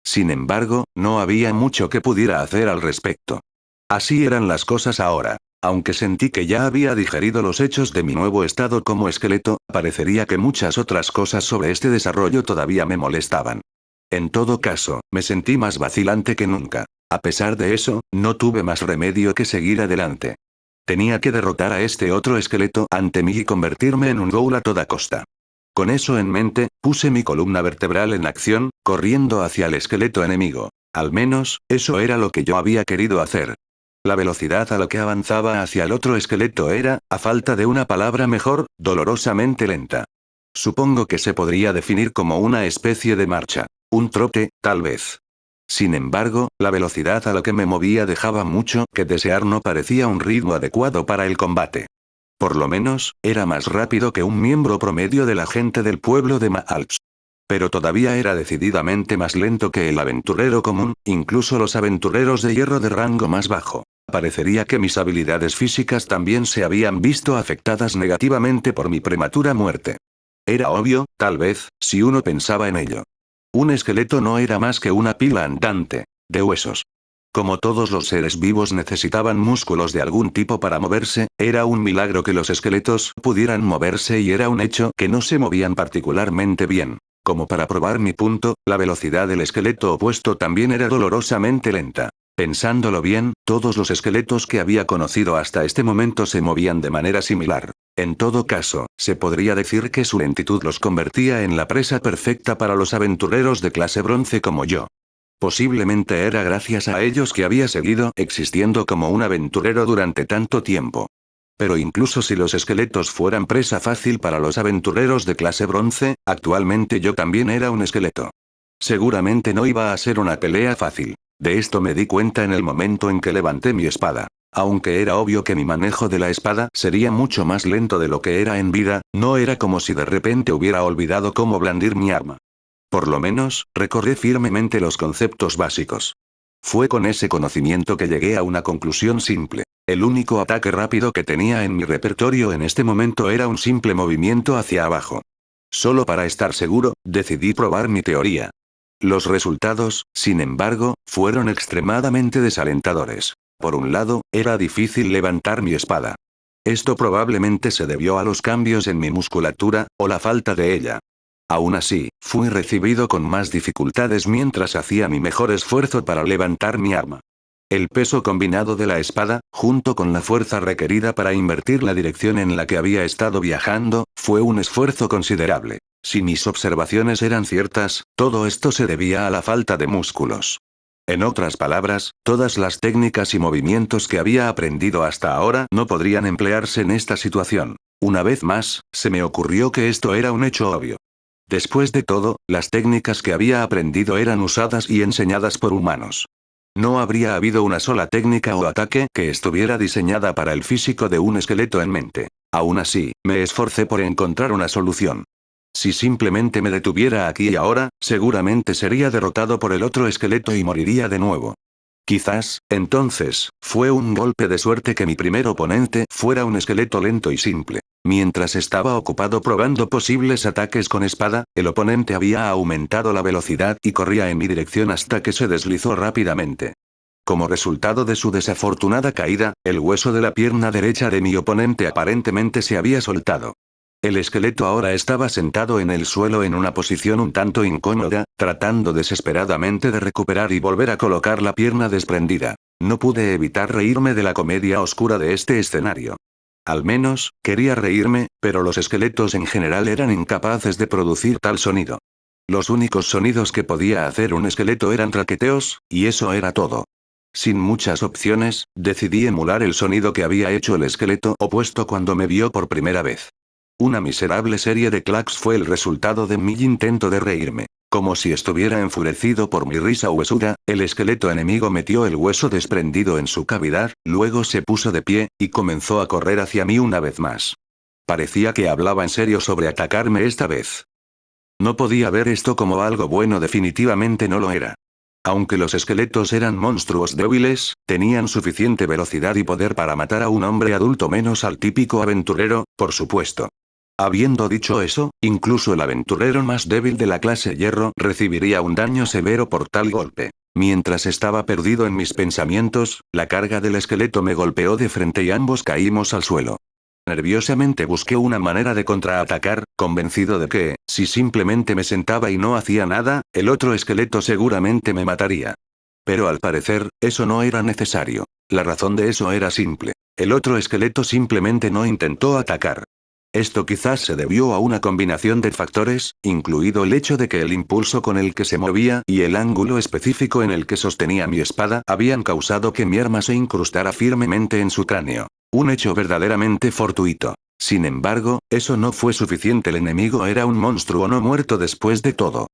Sin embargo, no había mucho que pudiera hacer al respecto. Así eran las cosas ahora. Aunque sentí que ya había digerido los hechos de mi nuevo estado como esqueleto, parecería que muchas otras cosas sobre este desarrollo todavía me molestaban. En todo caso, me sentí más vacilante que nunca. A pesar de eso, no tuve más remedio que seguir adelante. Tenía que derrotar a este otro esqueleto ante mí y convertirme en un ghoul a toda costa. Con eso en mente, puse mi columna vertebral en acción, corriendo hacia el esqueleto enemigo. Al menos, eso era lo que yo había querido hacer. La velocidad a la que avanzaba hacia el otro esqueleto era, a falta de una palabra mejor, dolorosamente lenta. Supongo que se podría definir como una especie de marcha. Un trote, tal vez. Sin embargo, la velocidad a la que me movía dejaba mucho que desear. No parecía un ritmo adecuado para el combate. Por lo menos, era más rápido que un miembro promedio de la gente del pueblo de Maalt. Pero todavía era decididamente más lento que el aventurero común, incluso los aventureros de hierro de rango más bajo. Parecería que mis habilidades físicas también se habían visto afectadas negativamente por mi prematura muerte. Era obvio, tal vez, si uno pensaba en ello. Un esqueleto no era más que una pila andante de huesos. Como todos los seres vivos necesitaban músculos de algún tipo para moverse, era un milagro que los esqueletos pudieran moverse y era un hecho que no se movían particularmente bien. Como para probar mi punto, la velocidad del esqueleto opuesto también era dolorosamente lenta. Pensándolo bien, todos los esqueletos que había conocido hasta este momento se movían de manera similar. En todo caso, se podría decir que su lentitud los convertía en la presa perfecta para los aventureros de clase bronce como yo. Posiblemente era gracias a ellos que había seguido existiendo como un aventurero durante tanto tiempo. Pero incluso si los esqueletos fueran presa fácil para los aventureros de clase bronce, actualmente yo también era un esqueleto. Seguramente no iba a ser una pelea fácil. De esto me di cuenta en el momento en que levanté mi espada. Aunque era obvio que mi manejo de la espada sería mucho más lento de lo que era en vida, no era como si de repente hubiera olvidado cómo blandir mi arma. Por lo menos, recordé firmemente los conceptos básicos. Fue con ese conocimiento que llegué a una conclusión simple. El único ataque rápido que tenía en mi repertorio en este momento era un simple movimiento hacia abajo. Solo para estar seguro, decidí probar mi teoría. Los resultados, sin embargo, fueron extremadamente desalentadores. Por un lado, era difícil levantar mi espada. Esto probablemente se debió a los cambios en mi musculatura, o la falta de ella. Aún así, fui recibido con más dificultades mientras hacía mi mejor esfuerzo para levantar mi arma. El peso combinado de la espada, junto con la fuerza requerida para invertir la dirección en la que había estado viajando, fue un esfuerzo considerable. Si mis observaciones eran ciertas, todo esto se debía a la falta de músculos. En otras palabras, todas las técnicas y movimientos que había aprendido hasta ahora no podrían emplearse en esta situación. Una vez más, se me ocurrió que esto era un hecho obvio. Después de todo, las técnicas que había aprendido eran usadas y enseñadas por humanos. No habría habido una sola técnica o ataque que estuviera diseñada para el físico de un esqueleto en mente. Aún así, me esforcé por encontrar una solución. Si simplemente me detuviera aquí y ahora, seguramente sería derrotado por el otro esqueleto y moriría de nuevo. Quizás, entonces, fue un golpe de suerte que mi primer oponente fuera un esqueleto lento y simple. Mientras estaba ocupado probando posibles ataques con espada, el oponente había aumentado la velocidad y corría en mi dirección hasta que se deslizó rápidamente. Como resultado de su desafortunada caída, el hueso de la pierna derecha de mi oponente aparentemente se había soltado. El esqueleto ahora estaba sentado en el suelo en una posición un tanto incómoda, tratando desesperadamente de recuperar y volver a colocar la pierna desprendida. No pude evitar reírme de la comedia oscura de este escenario. Al menos, quería reírme, pero los esqueletos en general eran incapaces de producir tal sonido. Los únicos sonidos que podía hacer un esqueleto eran traqueteos, y eso era todo. Sin muchas opciones, decidí emular el sonido que había hecho el esqueleto opuesto cuando me vio por primera vez. Una miserable serie de clacs fue el resultado de mi intento de reírme. Como si estuviera enfurecido por mi risa huesuda, el esqueleto enemigo metió el hueso desprendido en su cavidad, luego se puso de pie, y comenzó a correr hacia mí una vez más. Parecía que hablaba en serio sobre atacarme esta vez. No podía ver esto como algo bueno, definitivamente no lo era. Aunque los esqueletos eran monstruos débiles, tenían suficiente velocidad y poder para matar a un hombre adulto menos al típico aventurero, por supuesto. Habiendo dicho eso, incluso el aventurero más débil de la clase hierro recibiría un daño severo por tal golpe. Mientras estaba perdido en mis pensamientos, la carga del esqueleto me golpeó de frente y ambos caímos al suelo. Nerviosamente busqué una manera de contraatacar, convencido de que, si simplemente me sentaba y no hacía nada, el otro esqueleto seguramente me mataría. Pero al parecer, eso no era necesario. La razón de eso era simple. El otro esqueleto simplemente no intentó atacar. Esto quizás se debió a una combinación de factores, incluido el hecho de que el impulso con el que se movía y el ángulo específico en el que sostenía mi espada habían causado que mi arma se incrustara firmemente en su cráneo. Un hecho verdaderamente fortuito. Sin embargo, eso no fue suficiente. El enemigo era un monstruo no muerto después de todo.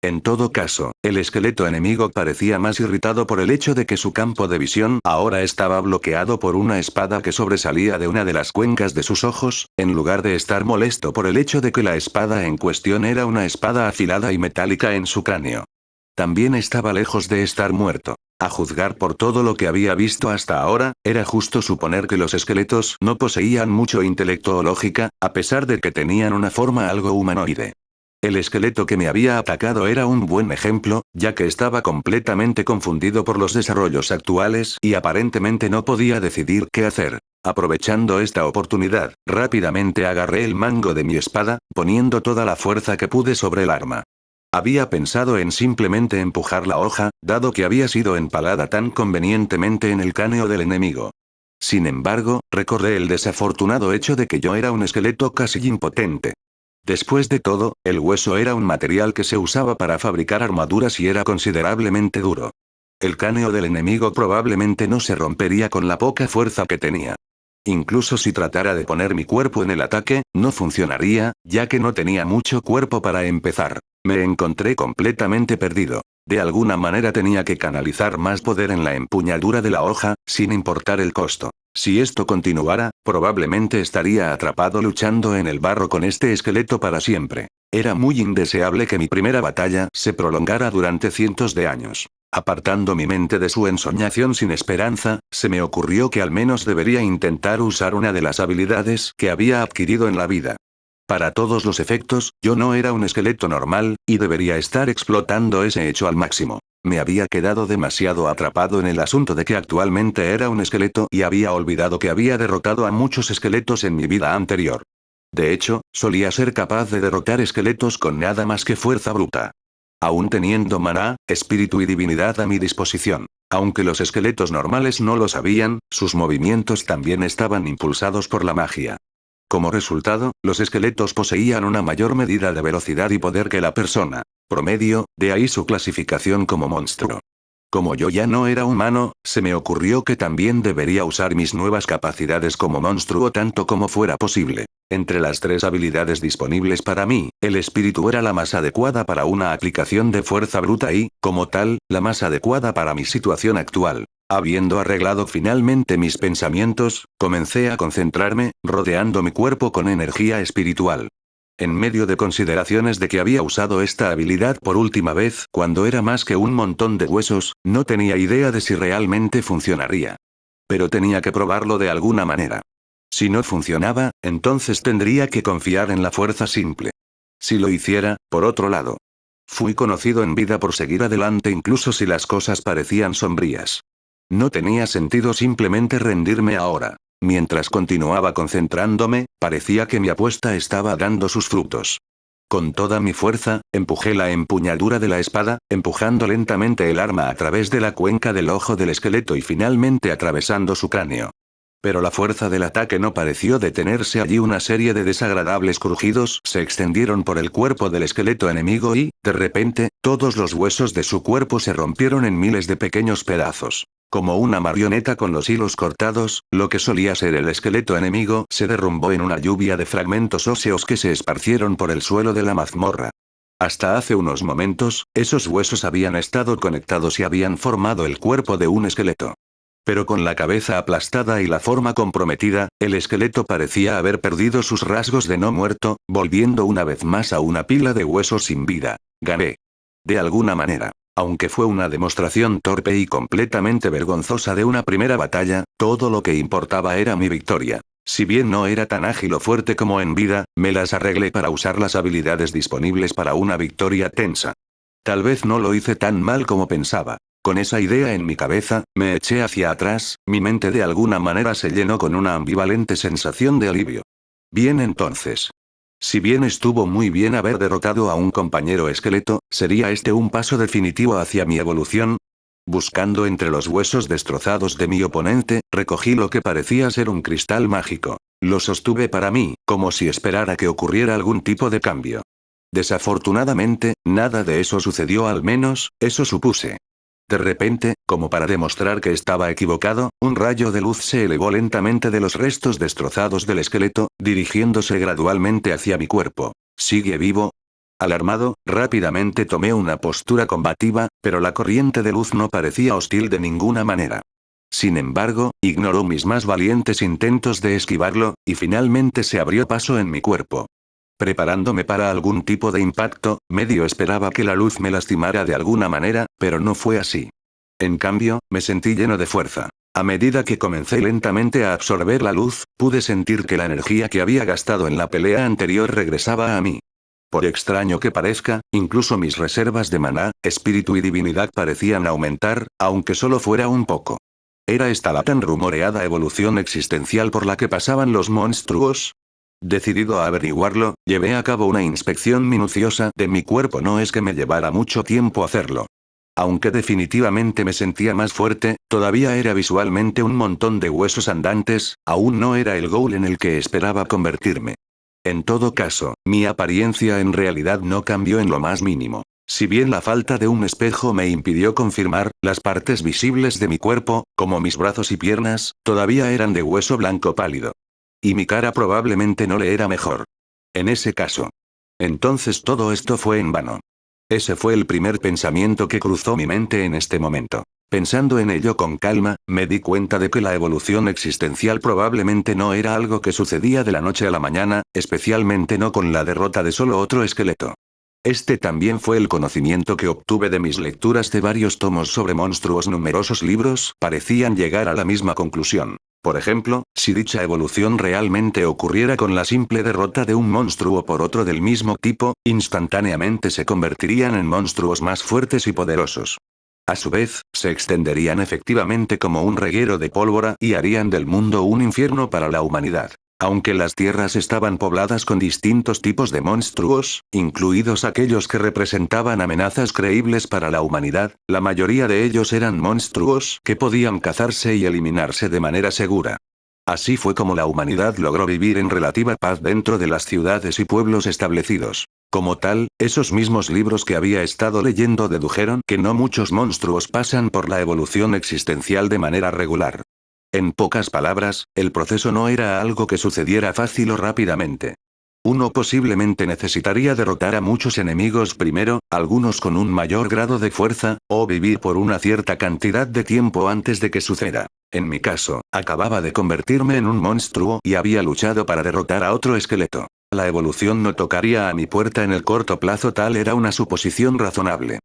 En todo caso, el esqueleto enemigo parecía más irritado por el hecho de que su campo de visión ahora estaba bloqueado por una espada que sobresalía de una de las cuencas de sus ojos, en lugar de estar molesto por el hecho de que la espada en cuestión era una espada afilada y metálica en su cráneo. También estaba lejos de estar muerto. A juzgar por todo lo que había visto hasta ahora, era justo suponer que los esqueletos no poseían mucho intelecto o lógica, a pesar de que tenían una forma algo humanoide. El esqueleto que me había atacado era un buen ejemplo, ya que estaba completamente confundido por los desarrollos actuales y aparentemente no podía decidir qué hacer. Aprovechando esta oportunidad, rápidamente agarré el mango de mi espada, poniendo toda la fuerza que pude sobre el arma. Había pensado en simplemente empujar la hoja, dado que había sido empalada tan convenientemente en el cráneo del enemigo. Sin embargo, recordé el desafortunado hecho de que yo era un esqueleto casi impotente. Después de todo, el hueso era un material que se usaba para fabricar armaduras y era considerablemente duro. El cráneo del enemigo probablemente no se rompería con la poca fuerza que tenía. Incluso si tratara de poner mi cuerpo en el ataque, no funcionaría, ya que no tenía mucho cuerpo para empezar. Me encontré completamente perdido. De alguna manera tenía que canalizar más poder en la empuñadura de la hoja, sin importar el costo. Si esto continuara, probablemente estaría atrapado luchando en el barro con este esqueleto para siempre. Era muy indeseable que mi primera batalla se prolongara durante cientos de años. Apartando mi mente de su ensoñación sin esperanza, se me ocurrió que al menos debería intentar usar una de las habilidades que había adquirido en la vida. Para todos los efectos, yo no era un esqueleto normal, y debería estar explotando ese hecho al máximo. Me había quedado demasiado atrapado en el asunto de que actualmente era un esqueleto y había olvidado que había derrotado a muchos esqueletos en mi vida anterior. De hecho, solía ser capaz de derrotar esqueletos con nada más que fuerza bruta. Aún teniendo maná, espíritu y divinidad a mi disposición. Aunque los esqueletos normales no lo sabían, sus movimientos también estaban impulsados por la magia. Como resultado, los esqueletos poseían una mayor medida de velocidad y poder que la persona promedio, de ahí su clasificación como monstruo. Como yo ya no era humano, se me ocurrió que también debería usar mis nuevas capacidades como monstruo tanto como fuera posible. Entre las 3 habilidades disponibles para mí, el espíritu era la más adecuada para una aplicación de fuerza bruta y, como tal, la más adecuada para mi situación actual. Habiendo arreglado finalmente mis pensamientos, comencé a concentrarme, rodeando mi cuerpo con energía espiritual. En medio de consideraciones de que había usado esta habilidad por última vez cuando era más que un montón de huesos, no tenía idea de si realmente funcionaría. Pero tenía que probarlo de alguna manera. Si no funcionaba, entonces tendría que confiar en la fuerza simple. Si lo hiciera, por otro lado. Fui conocido en vida por seguir adelante incluso si las cosas parecían sombrías. No tenía sentido simplemente rendirme ahora. Mientras continuaba concentrándome, parecía que mi apuesta estaba dando sus frutos. Con toda mi fuerza, empujé la empuñadura de la espada, empujando lentamente el arma a través de la cuenca del ojo del esqueleto y finalmente atravesando su cráneo. Pero la fuerza del ataque no pareció detenerse allí. Una serie de desagradables crujidos se extendieron por el cuerpo del esqueleto enemigo y, de repente, todos los huesos de su cuerpo se rompieron en miles de pequeños pedazos. Como una marioneta con los hilos cortados, lo que solía ser el esqueleto enemigo se derrumbó en una lluvia de fragmentos óseos que se esparcieron por el suelo de la mazmorra. Hasta hace unos momentos, esos huesos habían estado conectados y habían formado el cuerpo de un esqueleto. Pero con la cabeza aplastada y la forma comprometida, el esqueleto parecía haber perdido sus rasgos de no muerto, volviendo una vez más a una pila de huesos sin vida. Gané. De alguna manera. Aunque fue una demostración torpe y completamente vergonzosa de una primera batalla, todo lo que importaba era mi victoria. Si bien no era tan ágil o fuerte como en vida, me las arreglé para usar las habilidades disponibles para una victoria tensa. Tal vez no lo hice tan mal como pensaba. Con esa idea en mi cabeza, me eché hacia atrás, mi mente de alguna manera se llenó con una ambivalente sensación de alivio. Bien entonces. Si bien estuvo muy bien haber derrotado a un compañero esqueleto, ¿sería este un paso definitivo hacia mi evolución? Buscando entre los huesos destrozados de mi oponente, recogí lo que parecía ser un cristal mágico. Lo sostuve para mí, como si esperara que ocurriera algún tipo de cambio. Desafortunadamente, nada de eso sucedió, al menos, eso supuse. De repente, como para demostrar que estaba equivocado, un rayo de luz se elevó lentamente de los restos destrozados del esqueleto, dirigiéndose gradualmente hacia mi cuerpo. ¿Sigue vivo? Alarmado, rápidamente tomé una postura combativa, pero la corriente de luz no parecía hostil de ninguna manera. Sin embargo, ignoró mis más valientes intentos de esquivarlo, y finalmente se abrió paso en mi cuerpo. Preparándome para algún tipo de impacto, medio esperaba que la luz me lastimara de alguna manera, pero no fue así. En cambio, me sentí lleno de fuerza. A medida que comencé lentamente a absorber la luz, pude sentir que la energía que había gastado en la pelea anterior regresaba a mí. Por extraño que parezca, incluso mis reservas de maná, espíritu y divinidad parecían aumentar, aunque solo fuera un poco. ¿Era esta la tan rumoreada evolución existencial por la que pasaban los monstruos? Decidido a averiguarlo, llevé a cabo una inspección minuciosa de mi cuerpo. No es que me llevara mucho tiempo hacerlo. Aunque definitivamente me sentía más fuerte, todavía era visualmente un montón de huesos andantes, aún no era el ghoul en el que esperaba convertirme. En todo caso, mi apariencia en realidad no cambió en lo más mínimo. Si bien la falta de un espejo me impidió confirmar, las partes visibles de mi cuerpo, como mis brazos y piernas, todavía eran de hueso blanco pálido. Y mi cara probablemente no le era mejor. En ese caso. Entonces todo esto fue en vano. Ese fue el primer pensamiento que cruzó mi mente en este momento. Pensando en ello con calma, me di cuenta de que la evolución existencial probablemente no era algo que sucedía de la noche a la mañana, especialmente no con la derrota de solo otro esqueleto. Este también fue el conocimiento que obtuve de mis lecturas de varios tomos sobre monstruos. Numerosos libros parecían llegar a la misma conclusión. Por ejemplo, si dicha evolución realmente ocurriera con la simple derrota de un monstruo por otro del mismo tipo, instantáneamente se convertirían en monstruos más fuertes y poderosos. A su vez, se extenderían efectivamente como un reguero de pólvora y harían del mundo un infierno para la humanidad. Aunque las tierras estaban pobladas con distintos tipos de monstruos, incluidos aquellos que representaban amenazas creíbles para la humanidad, la mayoría de ellos eran monstruos que podían cazarse y eliminarse de manera segura. Así fue como la humanidad logró vivir en relativa paz dentro de las ciudades y pueblos establecidos. Como tal, esos mismos libros que había estado leyendo dedujeron que no muchos monstruos pasan por la evolución existencial de manera regular. En pocas palabras, el proceso no era algo que sucediera fácil o rápidamente. Uno posiblemente necesitaría derrotar a muchos enemigos primero, algunos con un mayor grado de fuerza, o vivir por una cierta cantidad de tiempo antes de que suceda. En mi caso, acababa de convertirme en un monstruo y había luchado para derrotar a otro esqueleto. La evolución no tocaría a mi puerta en el corto plazo, tal era una suposición razonable.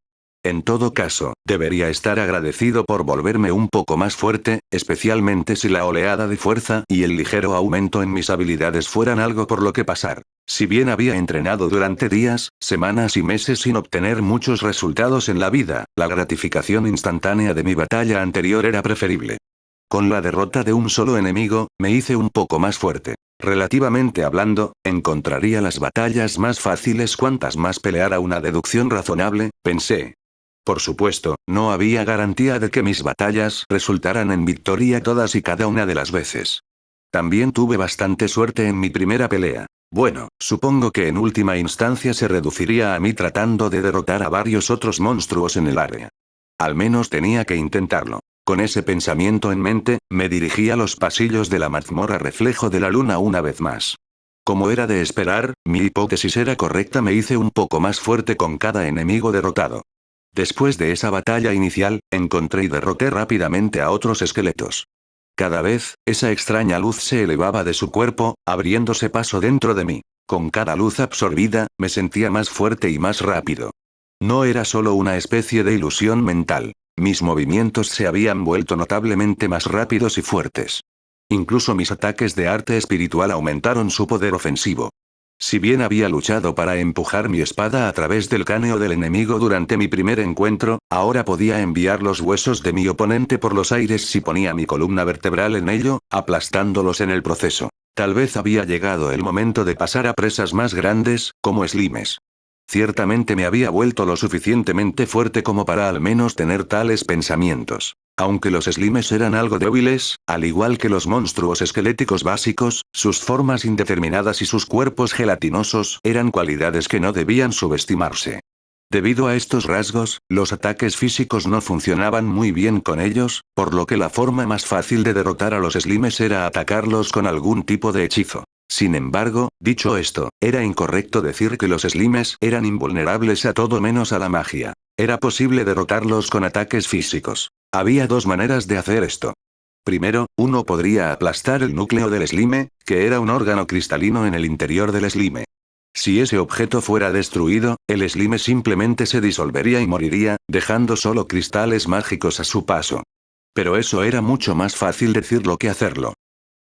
En todo caso, debería estar agradecido por volverme un poco más fuerte, especialmente si la oleada de fuerza y el ligero aumento en mis habilidades fueran algo por lo que pasar. Si bien había entrenado durante días, semanas y meses sin obtener muchos resultados en la vida, la gratificación instantánea de mi batalla anterior era preferible. Con la derrota de un solo enemigo, me hice un poco más fuerte. Relativamente hablando, encontraría las batallas más fáciles cuantas más peleara. Una deducción razonable, pensé. Por supuesto, no había garantía de que mis batallas resultaran en victoria todas y cada una de las veces. También tuve bastante suerte en mi primera pelea. Bueno, supongo que en última instancia se reduciría a mí tratando de derrotar a varios otros monstruos en el área. Al menos tenía que intentarlo. Con ese pensamiento en mente, me dirigí a los pasillos de la mazmorra Reflejo de la Luna una vez más. Como era de esperar, mi hipótesis era correcta, me hice un poco más fuerte con cada enemigo derrotado. Después de esa batalla inicial, encontré y derroté rápidamente a otros esqueletos. Cada vez, esa extraña luz se elevaba de su cuerpo, abriéndose paso dentro de mí. Con cada luz absorbida, me sentía más fuerte y más rápido. No era solo una especie de ilusión mental. Mis movimientos se habían vuelto notablemente más rápidos y fuertes. Incluso mis ataques de arte espiritual aumentaron su poder ofensivo. Si bien había luchado para empujar mi espada a través del cráneo del enemigo durante mi primer encuentro, ahora podía enviar los huesos de mi oponente por los aires si ponía mi columna vertebral en ello, aplastándolos en el proceso. Tal vez había llegado el momento de pasar a presas más grandes, como slimes. Ciertamente me había vuelto lo suficientemente fuerte como para al menos tener tales pensamientos. Aunque los slimes eran algo débiles, al igual que los monstruos esqueléticos básicos, sus formas indeterminadas y sus cuerpos gelatinosos eran cualidades que no debían subestimarse. Debido a estos rasgos, los ataques físicos no funcionaban muy bien con ellos, por lo que la forma más fácil de derrotar a los slimes era atacarlos con algún tipo de hechizo. Sin embargo, dicho esto, era incorrecto decir que los slimes eran invulnerables a todo menos a la magia. Era posible derrotarlos con ataques físicos. Había dos maneras de hacer esto. Primero, uno podría aplastar el núcleo del slime, que era un órgano cristalino en el interior del slime. Si ese objeto fuera destruido, el slime simplemente se disolvería y moriría, dejando solo cristales mágicos a su paso. Pero eso era mucho más fácil decirlo que hacerlo.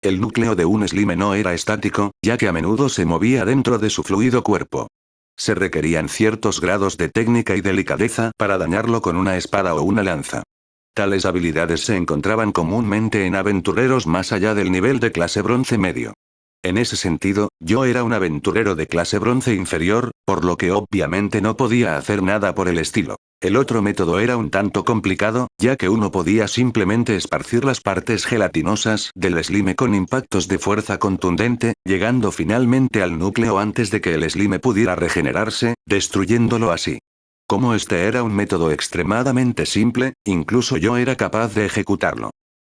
El núcleo de un slime no era estático, ya que a menudo se movía dentro de su fluido cuerpo. Se requerían ciertos grados de técnica y delicadeza para dañarlo con una espada o una lanza. Tales habilidades se encontraban comúnmente en aventureros más allá del nivel de clase bronce medio. En ese sentido, yo era un aventurero de clase bronce inferior, por lo que obviamente no podía hacer nada por el estilo. El otro método era un tanto complicado, ya que uno podía simplemente esparcir las partes gelatinosas del slime con impactos de fuerza contundente, llegando finalmente al núcleo antes de que el slime pudiera regenerarse, destruyéndolo así. Como este era un método extremadamente simple, incluso yo era capaz de ejecutarlo.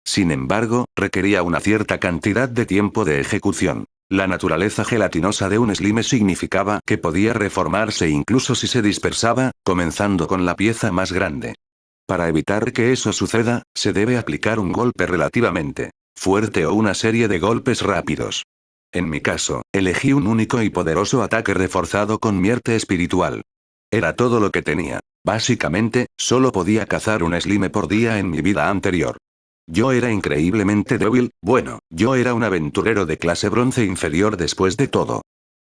Sin embargo, requería una cierta cantidad de tiempo de ejecución. La naturaleza gelatinosa de un slime significaba que podía reformarse incluso si se dispersaba, comenzando con la pieza más grande. Para evitar que eso suceda, se debe aplicar un golpe relativamente fuerte o una serie de golpes rápidos. En mi caso, elegí un único y poderoso ataque reforzado con mi arte espiritual. Era todo lo que tenía. Básicamente, solo podía cazar un slime por día en mi vida anterior. Yo era increíblemente débil, bueno, yo era un aventurero de clase bronce inferior después de todo.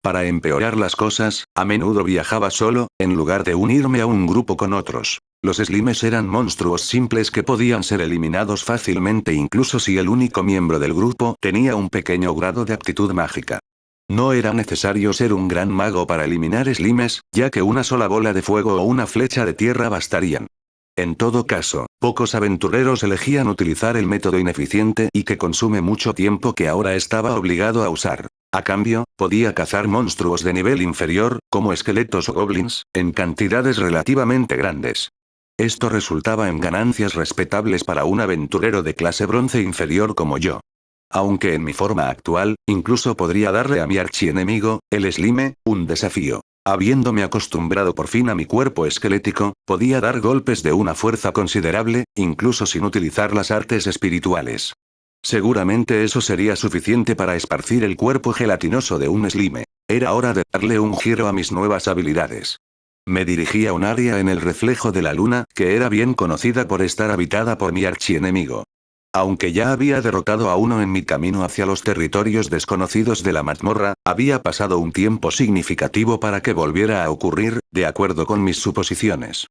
Para empeorar las cosas, a menudo viajaba solo, en lugar de unirme a un grupo con otros. Los slimes eran monstruos simples que podían ser eliminados fácilmente incluso si el único miembro del grupo tenía un pequeño grado de aptitud mágica. No era necesario ser un gran mago para eliminar slimes, ya que una sola bola de fuego o una flecha de tierra bastarían. En todo caso, pocos aventureros elegían utilizar el método ineficiente y que consume mucho tiempo que ahora estaba obligado a usar. A cambio, podía cazar monstruos de nivel inferior, como esqueletos o goblins, en cantidades relativamente grandes. Esto resultaba en ganancias respetables para un aventurero de clase bronce inferior como yo. Aunque en mi forma actual, incluso podría darle a mi archienemigo, el Slime, un desafío. Habiéndome acostumbrado por fin a mi cuerpo esquelético, podía dar golpes de una fuerza considerable, incluso sin utilizar las artes espirituales. Seguramente eso sería suficiente para esparcir el cuerpo gelatinoso de un Slime. Era hora de darle un giro a mis nuevas habilidades. Me dirigí a un área en el reflejo de la luna, que era bien conocida por estar habitada por mi archienemigo. Aunque ya había derrotado a uno en mi camino hacia los territorios desconocidos de la mazmorra, había pasado un tiempo significativo para que volviera a ocurrir, de acuerdo con mis suposiciones.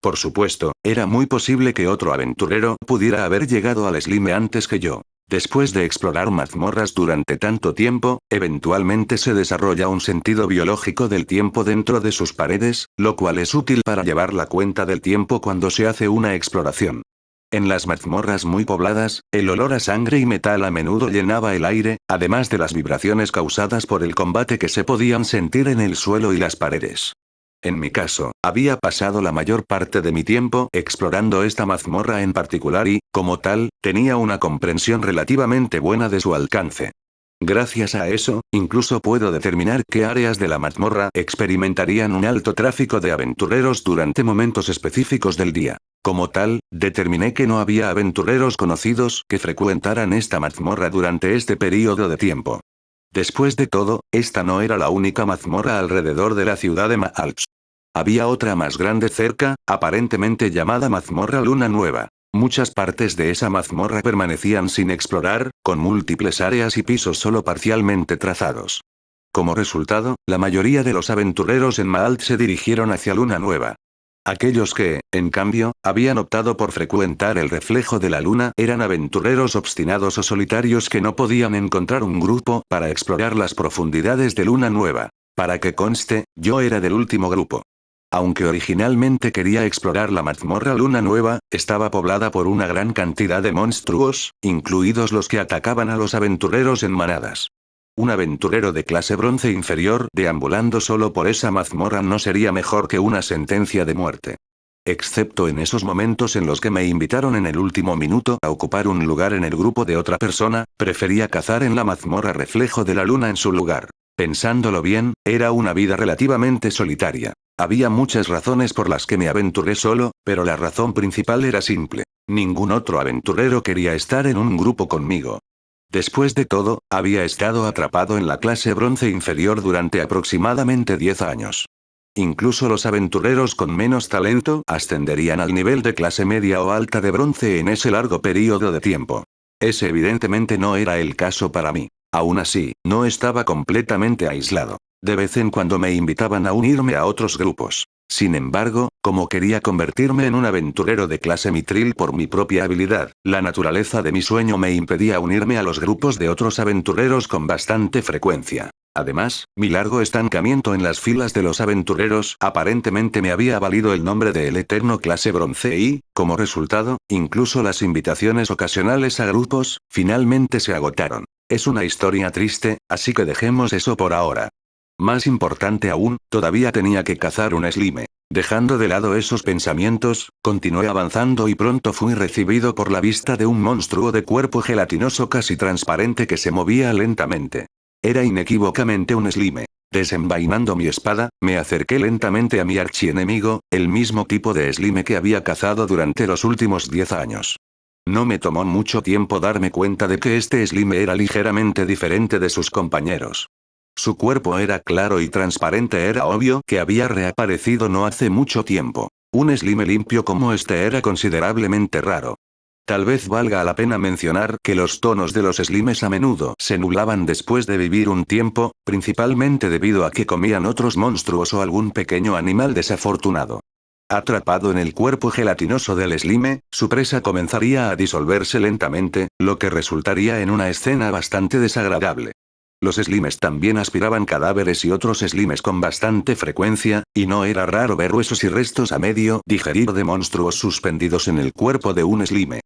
Por supuesto, era muy posible que otro aventurero pudiera haber llegado al Slime antes que yo. Después de explorar mazmorras durante tanto tiempo, eventualmente se desarrolla un sentido biológico del tiempo dentro de sus paredes, lo cual es útil para llevar la cuenta del tiempo cuando se hace una exploración. En las mazmorras muy pobladas, el olor a sangre y metal a menudo llenaba el aire, además de las vibraciones causadas por el combate que se podían sentir en el suelo y las paredes. En mi caso, había pasado la mayor parte de mi tiempo explorando esta mazmorra en particular y, como tal, tenía una comprensión relativamente buena de su alcance. Gracias a eso, incluso puedo determinar qué áreas de la mazmorra experimentarían un alto tráfico de aventureros durante momentos específicos del día. Como tal, determiné que no había aventureros conocidos que frecuentaran esta mazmorra durante este período de tiempo. Después de todo, esta no era la única mazmorra alrededor de la ciudad de Maalch. Había otra más grande cerca, aparentemente llamada Mazmorra Luna Nueva. Muchas partes de esa mazmorra permanecían sin explorar, con múltiples áreas y pisos solo parcialmente trazados. Como resultado, la mayoría de los aventureros en Maalch se dirigieron hacia Luna Nueva. Aquellos que, en cambio, habían optado por frecuentar el reflejo de la luna eran aventureros obstinados o solitarios que no podían encontrar un grupo para explorar las profundidades de Luna Nueva. Para que conste, yo era del último grupo. Aunque originalmente quería explorar la mazmorra Luna Nueva, estaba poblada por una gran cantidad de monstruos, incluidos los que atacaban a los aventureros en manadas. Un aventurero de clase bronce inferior deambulando solo por esa mazmorra no sería mejor que una sentencia de muerte. Excepto en esos momentos en los que me invitaron en el último minuto a ocupar un lugar en el grupo de otra persona, prefería cazar en la mazmorra reflejo de la luna en su lugar. Pensándolo bien, era una vida relativamente solitaria. Había muchas razones por las que me aventuré solo, pero la razón principal era simple. Ningún otro aventurero quería estar en un grupo conmigo. Después de todo, había estado atrapado en la clase bronce inferior durante aproximadamente 10 años. Incluso los aventureros con menos talento ascenderían al nivel de clase media o alta de bronce en ese largo periodo de tiempo. Ese evidentemente no era el caso para mí. Aún así, no estaba completamente aislado. De vez en cuando me invitaban a unirme a otros grupos. Sin embargo, como quería convertirme en un aventurero de clase mitril por mi propia habilidad, la naturaleza de mi sueño me impedía unirme a los grupos de otros aventureros con bastante frecuencia. Además, mi largo estancamiento en las filas de los aventureros aparentemente me había valido el nombre de El Eterno Clase Bronce y, como resultado, incluso las invitaciones ocasionales a grupos, finalmente se agotaron. Es una historia triste, así que dejemos eso por ahora. Más importante aún, todavía tenía que cazar un Slime. Dejando de lado esos pensamientos, continué avanzando y pronto fui recibido por la vista de un monstruo de cuerpo gelatinoso casi transparente que se movía lentamente. Era inequívocamente un Slime. Desenvainando mi espada, me acerqué lentamente a mi archienemigo, el mismo tipo de Slime que había cazado durante los últimos 10 años. No me tomó mucho tiempo darme cuenta de que este Slime era ligeramente diferente de sus compañeros. Su cuerpo era claro y transparente, era obvio que había reaparecido no hace mucho tiempo. Un Slime limpio como este era considerablemente raro. Tal vez valga la pena mencionar que los tonos de los Slimes a menudo se nublaban después de vivir un tiempo, principalmente debido a que comían otros monstruos o algún pequeño animal desafortunado. Atrapado en el cuerpo gelatinoso del Slime, su presa comenzaría a disolverse lentamente, lo que resultaría en una escena bastante desagradable. Los Slimes también aspiraban cadáveres y otros Slimes con bastante frecuencia, y no era raro ver huesos y restos a medio digerir de monstruos suspendidos en el cuerpo de un Slime.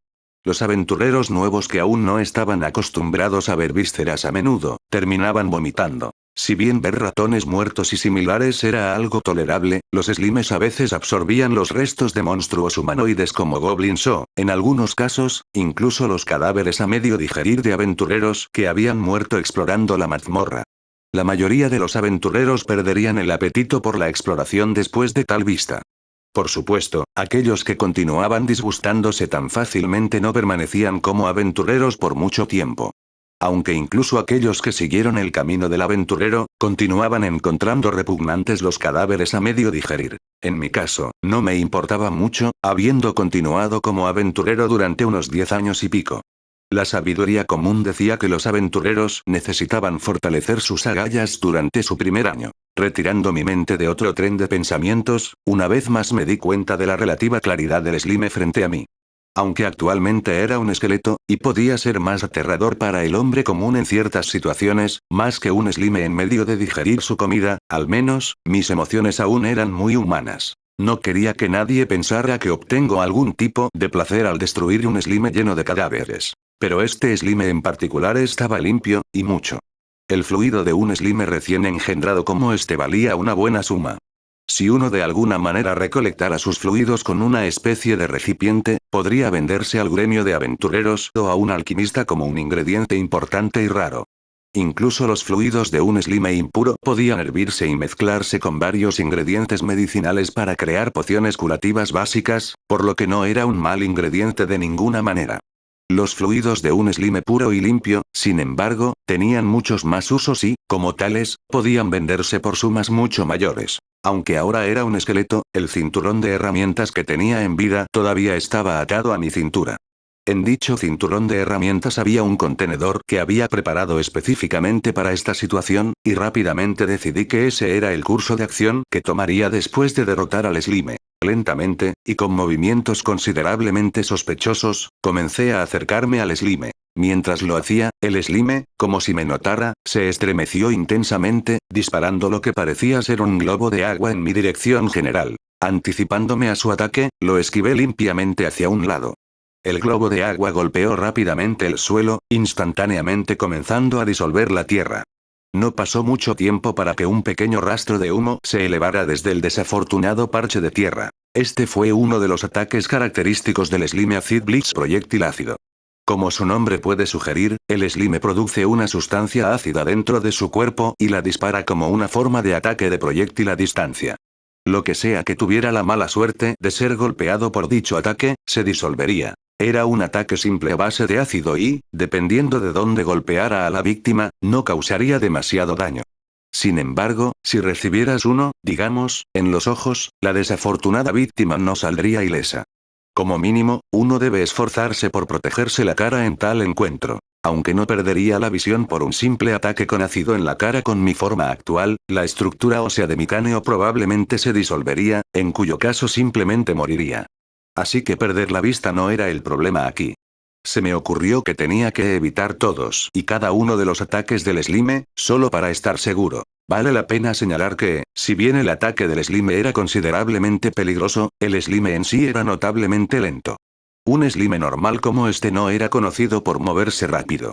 Los aventureros nuevos que aún no estaban acostumbrados a ver vísceras a menudo, terminaban vomitando. Si bien ver ratones muertos y similares era algo tolerable, los slimes a veces absorbían los restos de monstruos humanoides como goblins o, en algunos casos, incluso los cadáveres a medio digerir de aventureros que habían muerto explorando la mazmorra. La mayoría de los aventureros perderían el apetito por la exploración después de tal vista. Por supuesto, aquellos que continuaban disgustándose tan fácilmente no permanecían como aventureros por mucho tiempo. Aunque incluso aquellos que siguieron el camino del aventurero, continuaban encontrando repugnantes los cadáveres a medio digerir. En mi caso, no me importaba mucho, habiendo continuado como aventurero durante unos 10 años y pico. La sabiduría común decía que los aventureros necesitaban fortalecer sus agallas durante su primer año. Retirando mi mente de otro tren de pensamientos, una vez más me di cuenta de la relativa claridad del slime frente a mí. Aunque actualmente era un esqueleto, y podía ser más aterrador para el hombre común en ciertas situaciones, más que un slime en medio de digerir su comida, al menos, mis emociones aún eran muy humanas. No quería que nadie pensara que obtengo algún tipo de placer al destruir un slime lleno de cadáveres. Pero este slime en particular estaba limpio, y mucho. El fluido de un slime recién engendrado como este valía una buena suma. Si uno de alguna manera recolectara sus fluidos con una especie de recipiente, podría venderse al gremio de aventureros o a un alquimista como un ingrediente importante y raro. Incluso los fluidos de un slime impuro podían hervirse y mezclarse con varios ingredientes medicinales para crear pociones curativas básicas, por lo que no era un mal ingrediente de ninguna manera. Los fluidos de un slime puro y limpio, sin embargo, tenían muchos más usos y, como tales, podían venderse por sumas mucho mayores. Aunque ahora era un esqueleto, el cinturón de herramientas que tenía en vida todavía estaba atado a mi cintura. En dicho cinturón de herramientas había un contenedor que había preparado específicamente para esta situación, y rápidamente decidí que ese era el curso de acción que tomaría después de derrotar al slime. Lentamente, y con movimientos considerablemente sospechosos, comencé a acercarme al slime. Mientras lo hacía, el slime, como si me notara, se estremeció intensamente, disparando lo que parecía ser un globo de agua en mi dirección general. Anticipándome a su ataque, lo esquivé limpiamente hacia un lado. El globo de agua golpeó rápidamente el suelo, instantáneamente comenzando a disolver la tierra. No pasó mucho tiempo para que un pequeño rastro de humo se elevara desde el desafortunado parche de tierra. Este fue uno de los ataques característicos del Slime Acid Blitz proyectil ácido. Como su nombre puede sugerir, el slime produce una sustancia ácida dentro de su cuerpo y la dispara como una forma de ataque de proyectil a distancia. Lo que sea que tuviera la mala suerte de ser golpeado por dicho ataque, se disolvería. Era un ataque simple a base de ácido y, dependiendo de dónde golpeara a la víctima, no causaría demasiado daño. Sin embargo, si recibieras uno, digamos, en los ojos, la desafortunada víctima no saldría ilesa. Como mínimo, uno debe esforzarse por protegerse la cara en tal encuentro. Aunque no perdería la visión por un simple ataque con ácido en la cara con mi forma actual, la estructura ósea de mi cráneo probablemente se disolvería, en cuyo caso simplemente moriría. Así que perder la vista no era el problema aquí. Se me ocurrió que tenía que evitar todos y cada uno de los ataques del slime, solo para estar seguro. Vale la pena señalar que, si bien el ataque del slime era considerablemente peligroso, el slime en sí era notablemente lento. Un slime normal como este no era conocido por moverse rápido.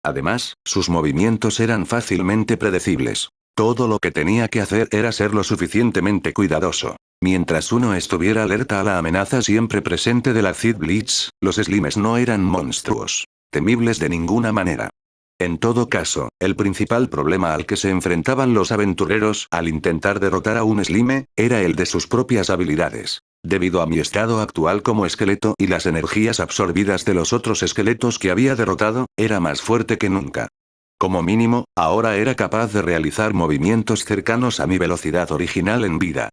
Además, sus movimientos eran fácilmente predecibles. Todo lo que tenía que hacer era ser lo suficientemente cuidadoso. Mientras uno estuviera alerta a la amenaza siempre presente del Acid Blitz, los slimes no eran monstruos temibles de ninguna manera. En todo caso, el principal problema al que se enfrentaban los aventureros al intentar derrotar a un slime, era el de sus propias habilidades. Debido a mi estado actual como esqueleto y las energías absorbidas de los otros esqueletos que había derrotado, era más fuerte que nunca. Como mínimo, ahora era capaz de realizar movimientos cercanos a mi velocidad original en vida.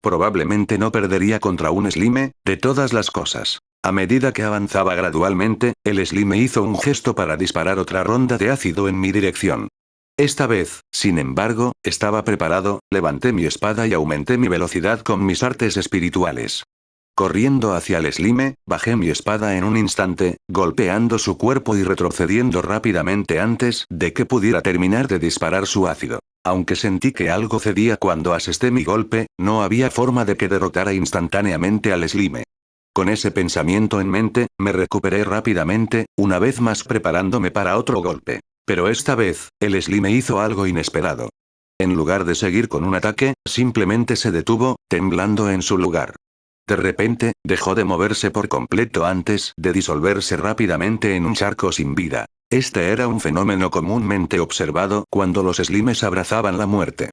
Probablemente no perdería contra un slime, de todas las cosas. A medida que avanzaba gradualmente, el slime hizo un gesto para disparar otra ronda de ácido en mi dirección. Esta vez, sin embargo, estaba preparado, levanté mi espada y aumenté mi velocidad con mis artes espirituales. Corriendo hacia el slime, bajé mi espada en un instante, golpeando su cuerpo y retrocediendo rápidamente antes de que pudiera terminar de disparar su ácido. Aunque sentí que algo cedía cuando asesté mi golpe, no había forma de que derrotara instantáneamente al slime. Con ese pensamiento en mente, me recuperé rápidamente, una vez más preparándome para otro golpe. Pero esta vez, el Slime hizo algo inesperado. En lugar de seguir con un ataque, simplemente se detuvo, temblando en su lugar. De repente, dejó de moverse por completo antes de disolverse rápidamente en un charco sin vida. Este era un fenómeno comúnmente observado cuando los slimes abrazaban la muerte.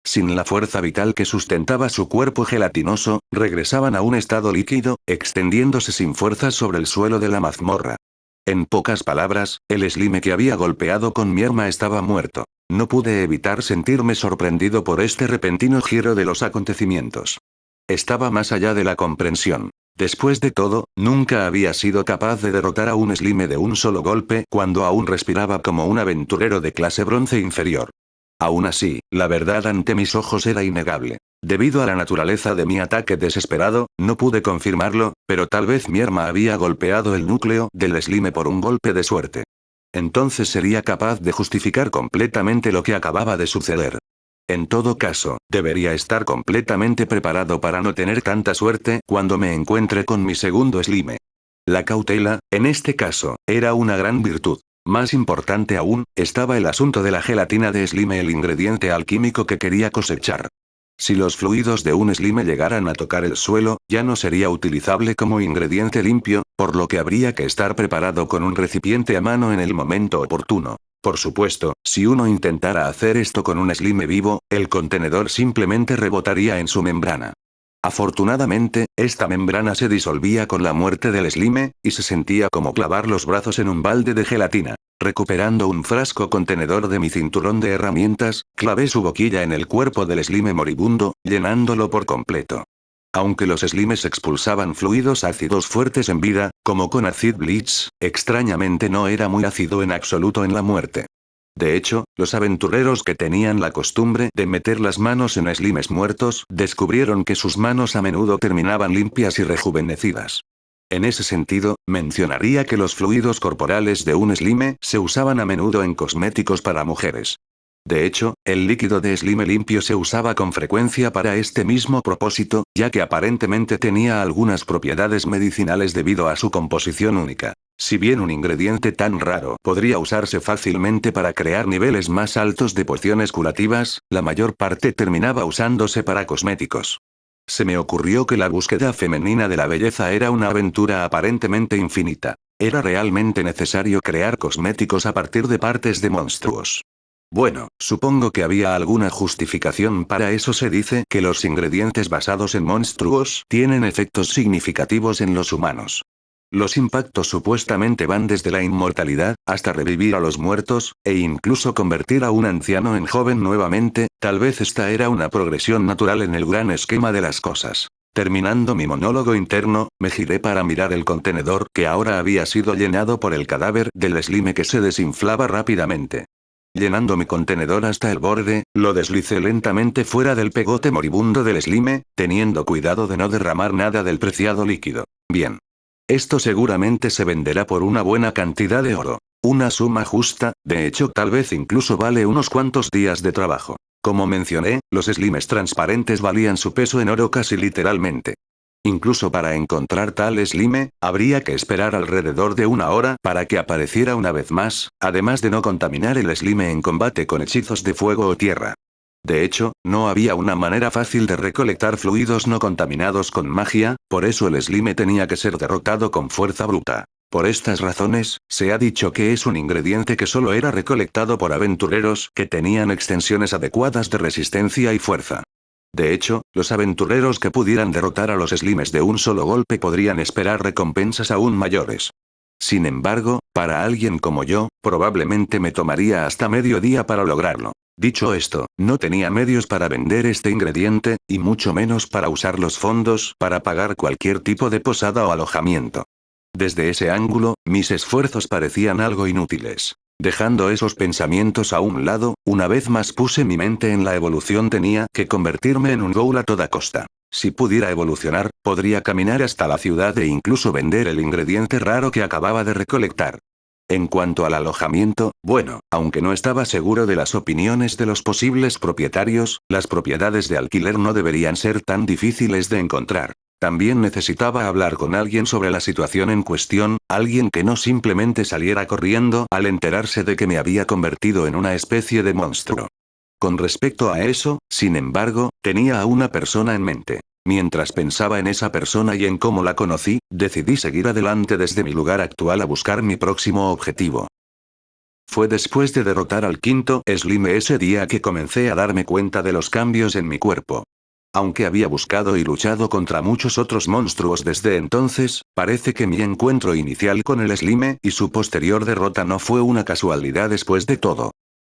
Sin la fuerza vital que sustentaba su cuerpo gelatinoso, regresaban a un estado líquido, extendiéndose sin fuerza sobre el suelo de la mazmorra. En pocas palabras, el slime que había golpeado con mi arma estaba muerto. No pude evitar sentirme sorprendido por este repentino giro de los acontecimientos. Estaba más allá de la comprensión. Después de todo, nunca había sido capaz de derrotar a un slime de un solo golpe cuando aún respiraba como un aventurero de clase bronce inferior. Aún así, la verdad ante mis ojos era innegable. Debido a la naturaleza de mi ataque desesperado, no pude confirmarlo, pero tal vez mi arma había golpeado el núcleo del slime por un golpe de suerte. Entonces sería capaz de justificar completamente lo que acababa de suceder. En todo caso, debería estar completamente preparado para no tener tanta suerte cuando me encuentre con mi segundo slime. La cautela, en este caso, era una gran virtud. Más importante aún, estaba el asunto de la gelatina de slime, el ingrediente alquímico que quería cosechar. Si los fluidos de un slime llegaran a tocar el suelo, ya no sería utilizable como ingrediente limpio, por lo que habría que estar preparado con un recipiente a mano en el momento oportuno. Por supuesto, si uno intentara hacer esto con un slime vivo, el contenedor simplemente rebotaría en su membrana. Afortunadamente, esta membrana se disolvía con la muerte del slime, y se sentía como clavar los brazos en un balde de gelatina. Recuperando un frasco contenedor de mi cinturón de herramientas, clavé su boquilla en el cuerpo del slime moribundo, llenándolo por completo. Aunque los slimes expulsaban fluidos ácidos fuertes en vida, como con Acid Bleach, extrañamente no era muy ácido en absoluto en la muerte. De hecho, los aventureros que tenían la costumbre de meter las manos en slimes muertos, descubrieron que sus manos a menudo terminaban limpias y rejuvenecidas. En ese sentido, mencionaría que los fluidos corporales de un slime se usaban a menudo en cosméticos para mujeres. De hecho, el líquido de slime limpio se usaba con frecuencia para este mismo propósito, ya que aparentemente tenía algunas propiedades medicinales debido a su composición única. Si bien un ingrediente tan raro podría usarse fácilmente para crear niveles más altos de pociones curativas, la mayor parte terminaba usándose para cosméticos. Se me ocurrió que la búsqueda femenina de la belleza era una aventura aparentemente infinita. Era realmente necesario crear cosméticos a partir de partes de monstruos. Bueno, supongo que había alguna justificación para eso. Se dice que los ingredientes basados en monstruos tienen efectos significativos en los humanos. Los impactos supuestamente van desde la inmortalidad, hasta revivir a los muertos, e incluso convertir a un anciano en joven nuevamente. Tal vez esta era una progresión natural en el gran esquema de las cosas. Terminando mi monólogo interno, me giré para mirar el contenedor que ahora había sido llenado por el cadáver del slime que se desinflaba rápidamente. Llenando mi contenedor hasta el borde, lo deslicé lentamente fuera del pegote moribundo del slime, teniendo cuidado de no derramar nada del preciado líquido. Bien. Esto seguramente se venderá por una buena cantidad de oro. Una suma justa, de hecho tal vez incluso vale unos cuantos días de trabajo. Como mencioné, los slimes transparentes valían su peso en oro casi literalmente. Incluso para encontrar tal slime, habría que esperar alrededor de una hora para que apareciera una vez más, además de no contaminar el slime en combate con hechizos de fuego o tierra. De hecho, no había una manera fácil de recolectar fluidos no contaminados con magia, por eso el slime tenía que ser derrotado con fuerza bruta. Por estas razones, se ha dicho que es un ingrediente que solo era recolectado por aventureros que tenían extensiones adecuadas de resistencia y fuerza. De hecho, los aventureros que pudieran derrotar a los slimes de un solo golpe podrían esperar recompensas aún mayores. Sin embargo, para alguien como yo, probablemente me tomaría hasta medio día para lograrlo. Dicho esto, no tenía medios para vender este ingrediente, y mucho menos para usar los fondos para pagar cualquier tipo de posada o alojamiento. Desde ese ángulo, mis esfuerzos parecían algo inútiles. Dejando esos pensamientos a un lado, una vez más puse mi mente en la evolución. Tenía que convertirme en un ghoul a toda costa. Si pudiera evolucionar, podría caminar hasta la ciudad e incluso vender el ingrediente raro que acababa de recolectar. En cuanto al alojamiento, bueno, aunque no estaba seguro de las opiniones de los posibles propietarios, las propiedades de alquiler no deberían ser tan difíciles de encontrar. También necesitaba hablar con alguien sobre la situación en cuestión, alguien que no simplemente saliera corriendo al enterarse de que me había convertido en una especie de monstruo. Con respecto a eso, sin embargo, tenía a una persona en mente. Mientras pensaba en esa persona y en cómo la conocí, decidí seguir adelante desde mi lugar actual a buscar mi próximo objetivo. Fue después de derrotar al quinto Slime ese día que comencé a darme cuenta de los cambios en mi cuerpo. Aunque había buscado y luchado contra muchos otros monstruos desde entonces, parece que mi encuentro inicial con el Slime y su posterior derrota no fue una casualidad después de todo.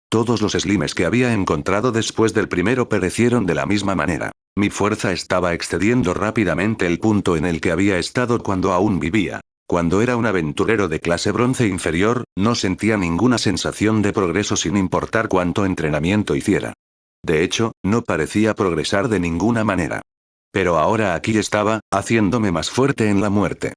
Todos los Slimes que había encontrado después del primero perecieron de la misma manera. Mi fuerza estaba excediendo rápidamente el punto en el que había estado cuando aún vivía. Cuando era un aventurero de clase bronce inferior, no sentía ninguna sensación de progreso sin importar cuánto entrenamiento hiciera. De hecho, no parecía progresar de ninguna manera. Pero ahora aquí estaba, haciéndome más fuerte en la muerte.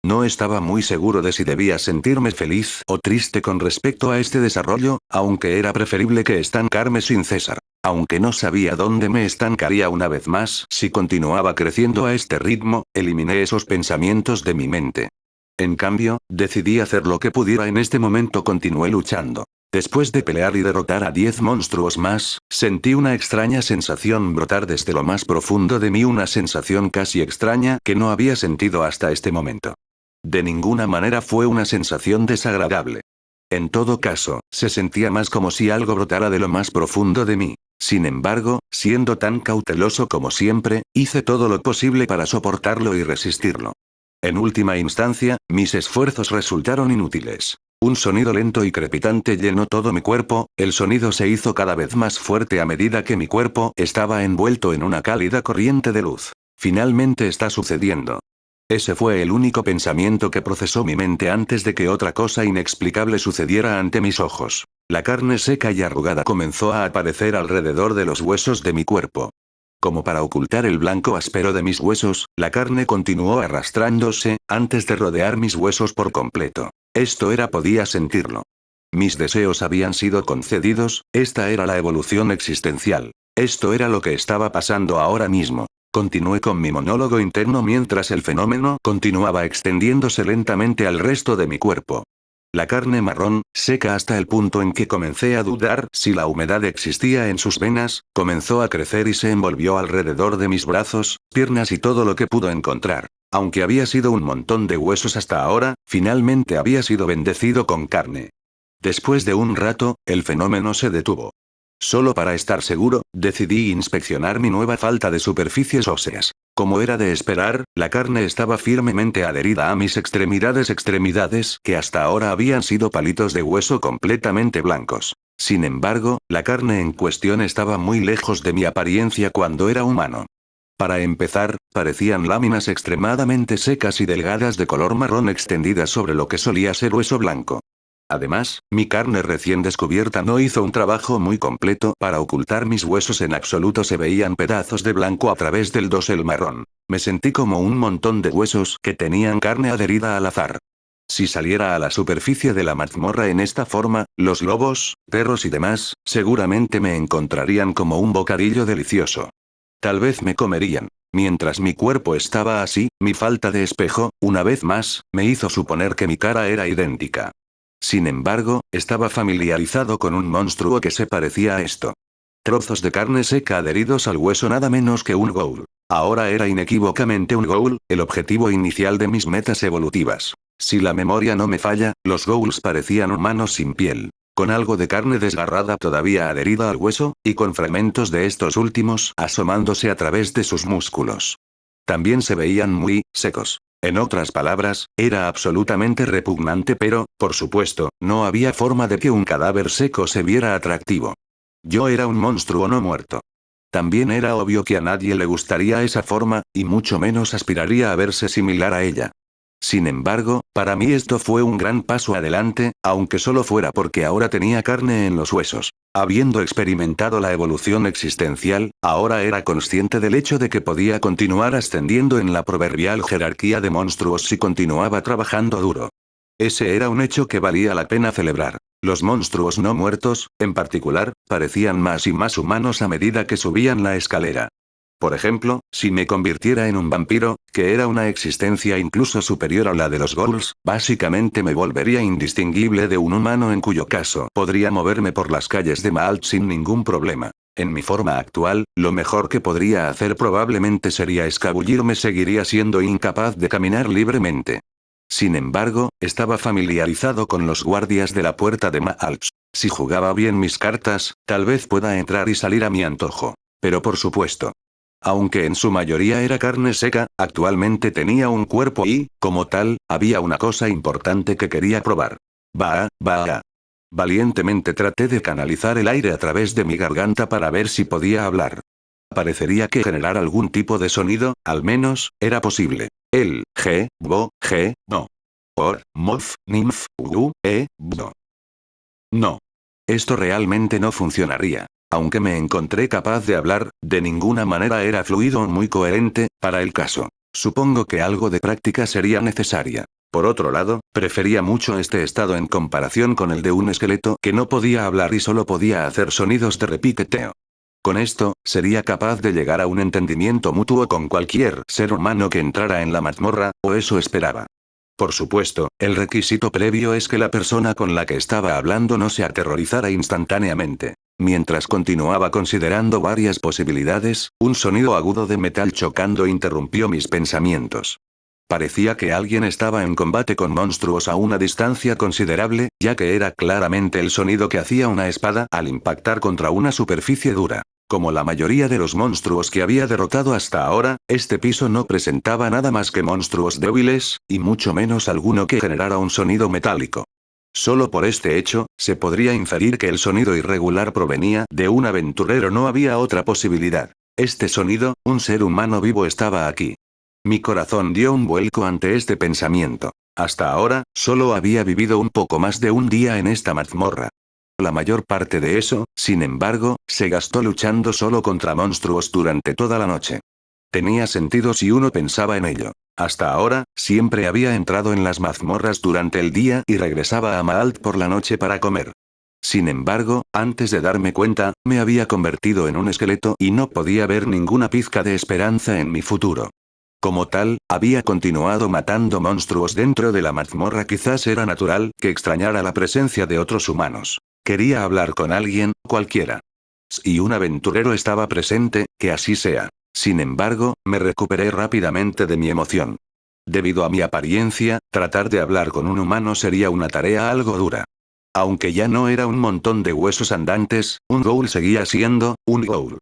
No estaba muy seguro de si debía sentirme feliz o triste con respecto a este desarrollo, aunque era preferible que estancarme sin cesar. Aunque no sabía dónde me estancaría una vez más si continuaba creciendo a este ritmo, eliminé esos pensamientos de mi mente. En cambio, decidí hacer lo que pudiera en este momento. Continué luchando. Después de pelear y derrotar a 10 monstruos más, sentí una extraña sensación brotar desde lo más profundo de mí, una sensación casi extraña que no había sentido hasta este momento. De ninguna manera fue una sensación desagradable. En todo caso, se sentía más como si algo brotara de lo más profundo de mí. Sin embargo, siendo tan cauteloso como siempre, hice todo lo posible para soportarlo y resistirlo. En última instancia, mis esfuerzos resultaron inútiles. Un sonido lento y crepitante llenó todo mi cuerpo, el sonido se hizo cada vez más fuerte a medida que mi cuerpo estaba envuelto en una cálida corriente de luz. Finalmente está sucediendo. Ese fue el único pensamiento que procesó mi mente antes de que otra cosa inexplicable sucediera ante mis ojos. La carne seca y arrugada comenzó a aparecer alrededor de los huesos de mi cuerpo. Como para ocultar el blanco áspero de mis huesos, la carne continuó arrastrándose, antes de rodear mis huesos por completo. Podía sentirlo. Mis deseos habían sido concedidos, esta era la evolución existencial. Esto era lo que estaba pasando ahora mismo. Continué con mi monólogo interno mientras el fenómeno continuaba extendiéndose lentamente al resto de mi cuerpo. La carne marrón, seca hasta el punto en que comencé a dudar si la humedad existía en sus venas, comenzó a crecer y se envolvió alrededor de mis brazos, piernas y todo lo que pudo encontrar. Aunque había sido un montón de huesos hasta ahora, finalmente había sido bendecido con carne. Después de un rato, el fenómeno se detuvo. Solo para estar seguro, decidí inspeccionar mi nueva falta de superficies óseas. Como era de esperar, la carne estaba firmemente adherida a mis extremidades que hasta ahora habían sido palitos de hueso completamente blancos. Sin embargo, la carne en cuestión estaba muy lejos de mi apariencia cuando era humano. Para empezar, parecían láminas extremadamente secas y delgadas de color marrón extendidas sobre lo que solía ser hueso blanco. Además, mi carne recién descubierta no hizo un trabajo muy completo para ocultar mis huesos, en absoluto se veían pedazos de blanco a través del dosel marrón. Me sentí como un montón de huesos que tenían carne adherida al azar. Si saliera a la superficie de la mazmorra en esta forma, los lobos, perros y demás, seguramente me encontrarían como un bocadillo delicioso. Tal vez me comerían. Mientras mi cuerpo estaba así, mi falta de espejo, una vez más, me hizo suponer que mi cara era idéntica. Sin embargo, estaba familiarizado con un monstruo que se parecía a esto. Trozos de carne seca adheridos al hueso, nada menos que un ghoul. Ahora era inequívocamente un ghoul, el objetivo inicial de mis metas evolutivas. Si la memoria no me falla, los ghouls parecían humanos sin piel, con algo de carne desgarrada todavía adherida al hueso, y con fragmentos de estos últimos asomándose a través de sus músculos. También se veían muy secos. En otras palabras, era absolutamente repugnante, pero, por supuesto, no había forma de que un cadáver seco se viera atractivo. Yo era un monstruo no muerto. También era obvio que a nadie le gustaría esa forma, y mucho menos aspiraría a verse similar a ella. Sin embargo, para mí esto fue un gran paso adelante, aunque solo fuera porque ahora tenía carne en los huesos. Habiendo experimentado la evolución existencial, ahora era consciente del hecho de que podía continuar ascendiendo en la proverbial jerarquía de monstruos si continuaba trabajando duro. Ese era un hecho que valía la pena celebrar. Los monstruos no muertos, en particular, parecían más y más humanos a medida que subían la escalera. Por ejemplo, si me convirtiera en un vampiro, que era una existencia incluso superior a la de los ghouls, básicamente me volvería indistinguible de un humano en cuyo caso podría moverme por las calles de Maalt sin ningún problema. En mi forma actual, lo mejor que podría hacer probablemente sería escabullirme, seguiría siendo incapaz de caminar libremente. Sin embargo, estaba familiarizado con los guardias de la puerta de Maalt. Si jugaba bien mis cartas, tal vez pueda entrar y salir a mi antojo. Pero por supuesto, aunque en su mayoría era carne seca, actualmente tenía un cuerpo y, como tal, había una cosa importante que quería probar. Bah. Valientemente traté de canalizar el aire a través de mi garganta para ver si podía hablar. Parecería que generar algún tipo de sonido, al menos, era posible. El, no. Or, mof, nimf, bo. No. Esto realmente no funcionaría. Aunque me encontré capaz de hablar, de ninguna manera era fluido o muy coherente, para el caso. Supongo que algo de práctica sería necesaria. Por otro lado, prefería mucho este estado en comparación con el de un esqueleto que no podía hablar y solo podía hacer sonidos de repiqueteo. Con esto, sería capaz de llegar a un entendimiento mutuo con cualquier ser humano que entrara en la mazmorra, o eso esperaba. Por supuesto, el requisito previo es que la persona con la que estaba hablando no se aterrorizara instantáneamente. Mientras continuaba considerando varias posibilidades, un sonido agudo de metal chocando interrumpió mis pensamientos. Parecía que alguien estaba en combate con monstruos a una distancia considerable, ya que era claramente el sonido que hacía una espada al impactar contra una superficie dura. Como la mayoría de los monstruos que había derrotado hasta ahora, este piso no presentaba nada más que monstruos débiles, y mucho menos alguno que generara un sonido metálico. Solo por este hecho, se podría inferir que el sonido irregular provenía de un aventurero. No había otra posibilidad. Este sonido, un ser humano vivo estaba aquí. Mi corazón dio un vuelco ante este pensamiento. Hasta ahora, solo había vivido un poco más de un día en esta mazmorra. La mayor parte de eso, sin embargo, se gastó luchando solo contra monstruos durante toda la noche. Tenía sentido si uno pensaba en ello. Hasta ahora, siempre había entrado en las mazmorras durante el día y regresaba a Maalt por la noche para comer. Sin embargo, antes de darme cuenta, me había convertido en un esqueleto y no podía ver ninguna pizca de esperanza en mi futuro. Como tal, había continuado matando monstruos dentro de la mazmorra. Quizás era natural que extrañara la presencia de otros humanos. Quería hablar con alguien, cualquiera. Si un aventurero estaba presente, que así sea. Sin embargo, me recuperé rápidamente de mi emoción. Debido a mi apariencia, tratar de hablar con un humano sería una tarea algo dura. Aunque ya no era un montón de huesos andantes, un ghoul seguía siendo un ghoul.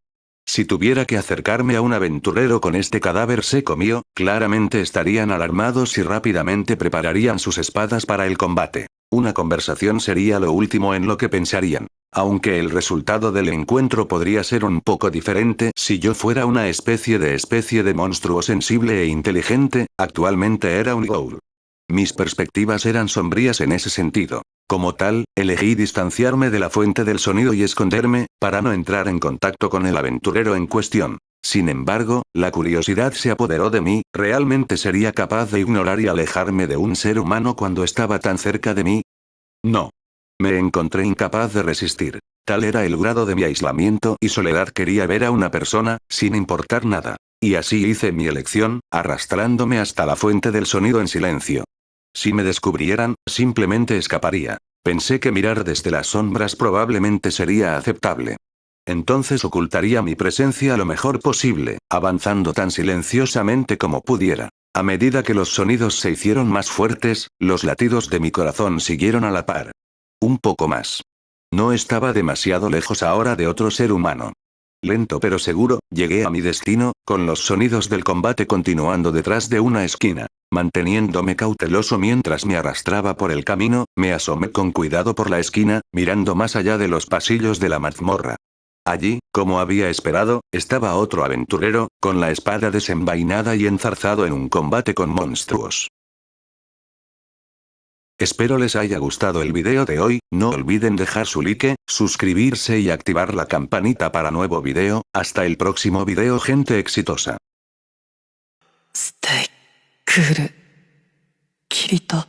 Si tuviera que acercarme a un aventurero con este cadáver seco mío, claramente estarían alarmados y rápidamente prepararían sus espadas para el combate. Una conversación sería lo último en lo que pensarían. Aunque el resultado del encuentro podría ser un poco diferente si yo fuera una especie de monstruo sensible e inteligente, actualmente era un ghoul. Mis perspectivas eran sombrías en ese sentido. Como tal, elegí distanciarme de la fuente del sonido y esconderme, para no entrar en contacto con el aventurero en cuestión. Sin embargo, la curiosidad se apoderó de mí. ¿Realmente sería capaz de ignorar y alejarme de un ser humano cuando estaba tan cerca de mí? No. Me encontré incapaz de resistir. Tal era el grado de mi aislamiento y soledad. Quería ver a una persona, sin importar nada. Y así hice mi elección, arrastrándome hasta la fuente del sonido en silencio. Si me descubrieran, simplemente escaparía. Pensé que mirar desde las sombras probablemente sería aceptable. Entonces ocultaría mi presencia lo mejor posible, avanzando tan silenciosamente como pudiera. A medida que los sonidos se hicieron más fuertes, los latidos de mi corazón siguieron a la par. Un poco más. No estaba demasiado lejos ahora de otro ser humano. Lento pero seguro, llegué a mi destino, con los sonidos del combate continuando detrás de una esquina. Manteniéndome cauteloso mientras me arrastraba por el camino, me asomé con cuidado por la esquina, mirando más allá de los pasillos de la mazmorra. Allí, como había esperado, estaba otro aventurero, con la espada desenvainada y enzarzado en un combate con monstruos. Espero les haya gustado el video de hoy. No olviden dejar su like, suscribirse y activar la campanita para nuevo video. Hasta el próximo video, gente exitosa. ステイクールキリト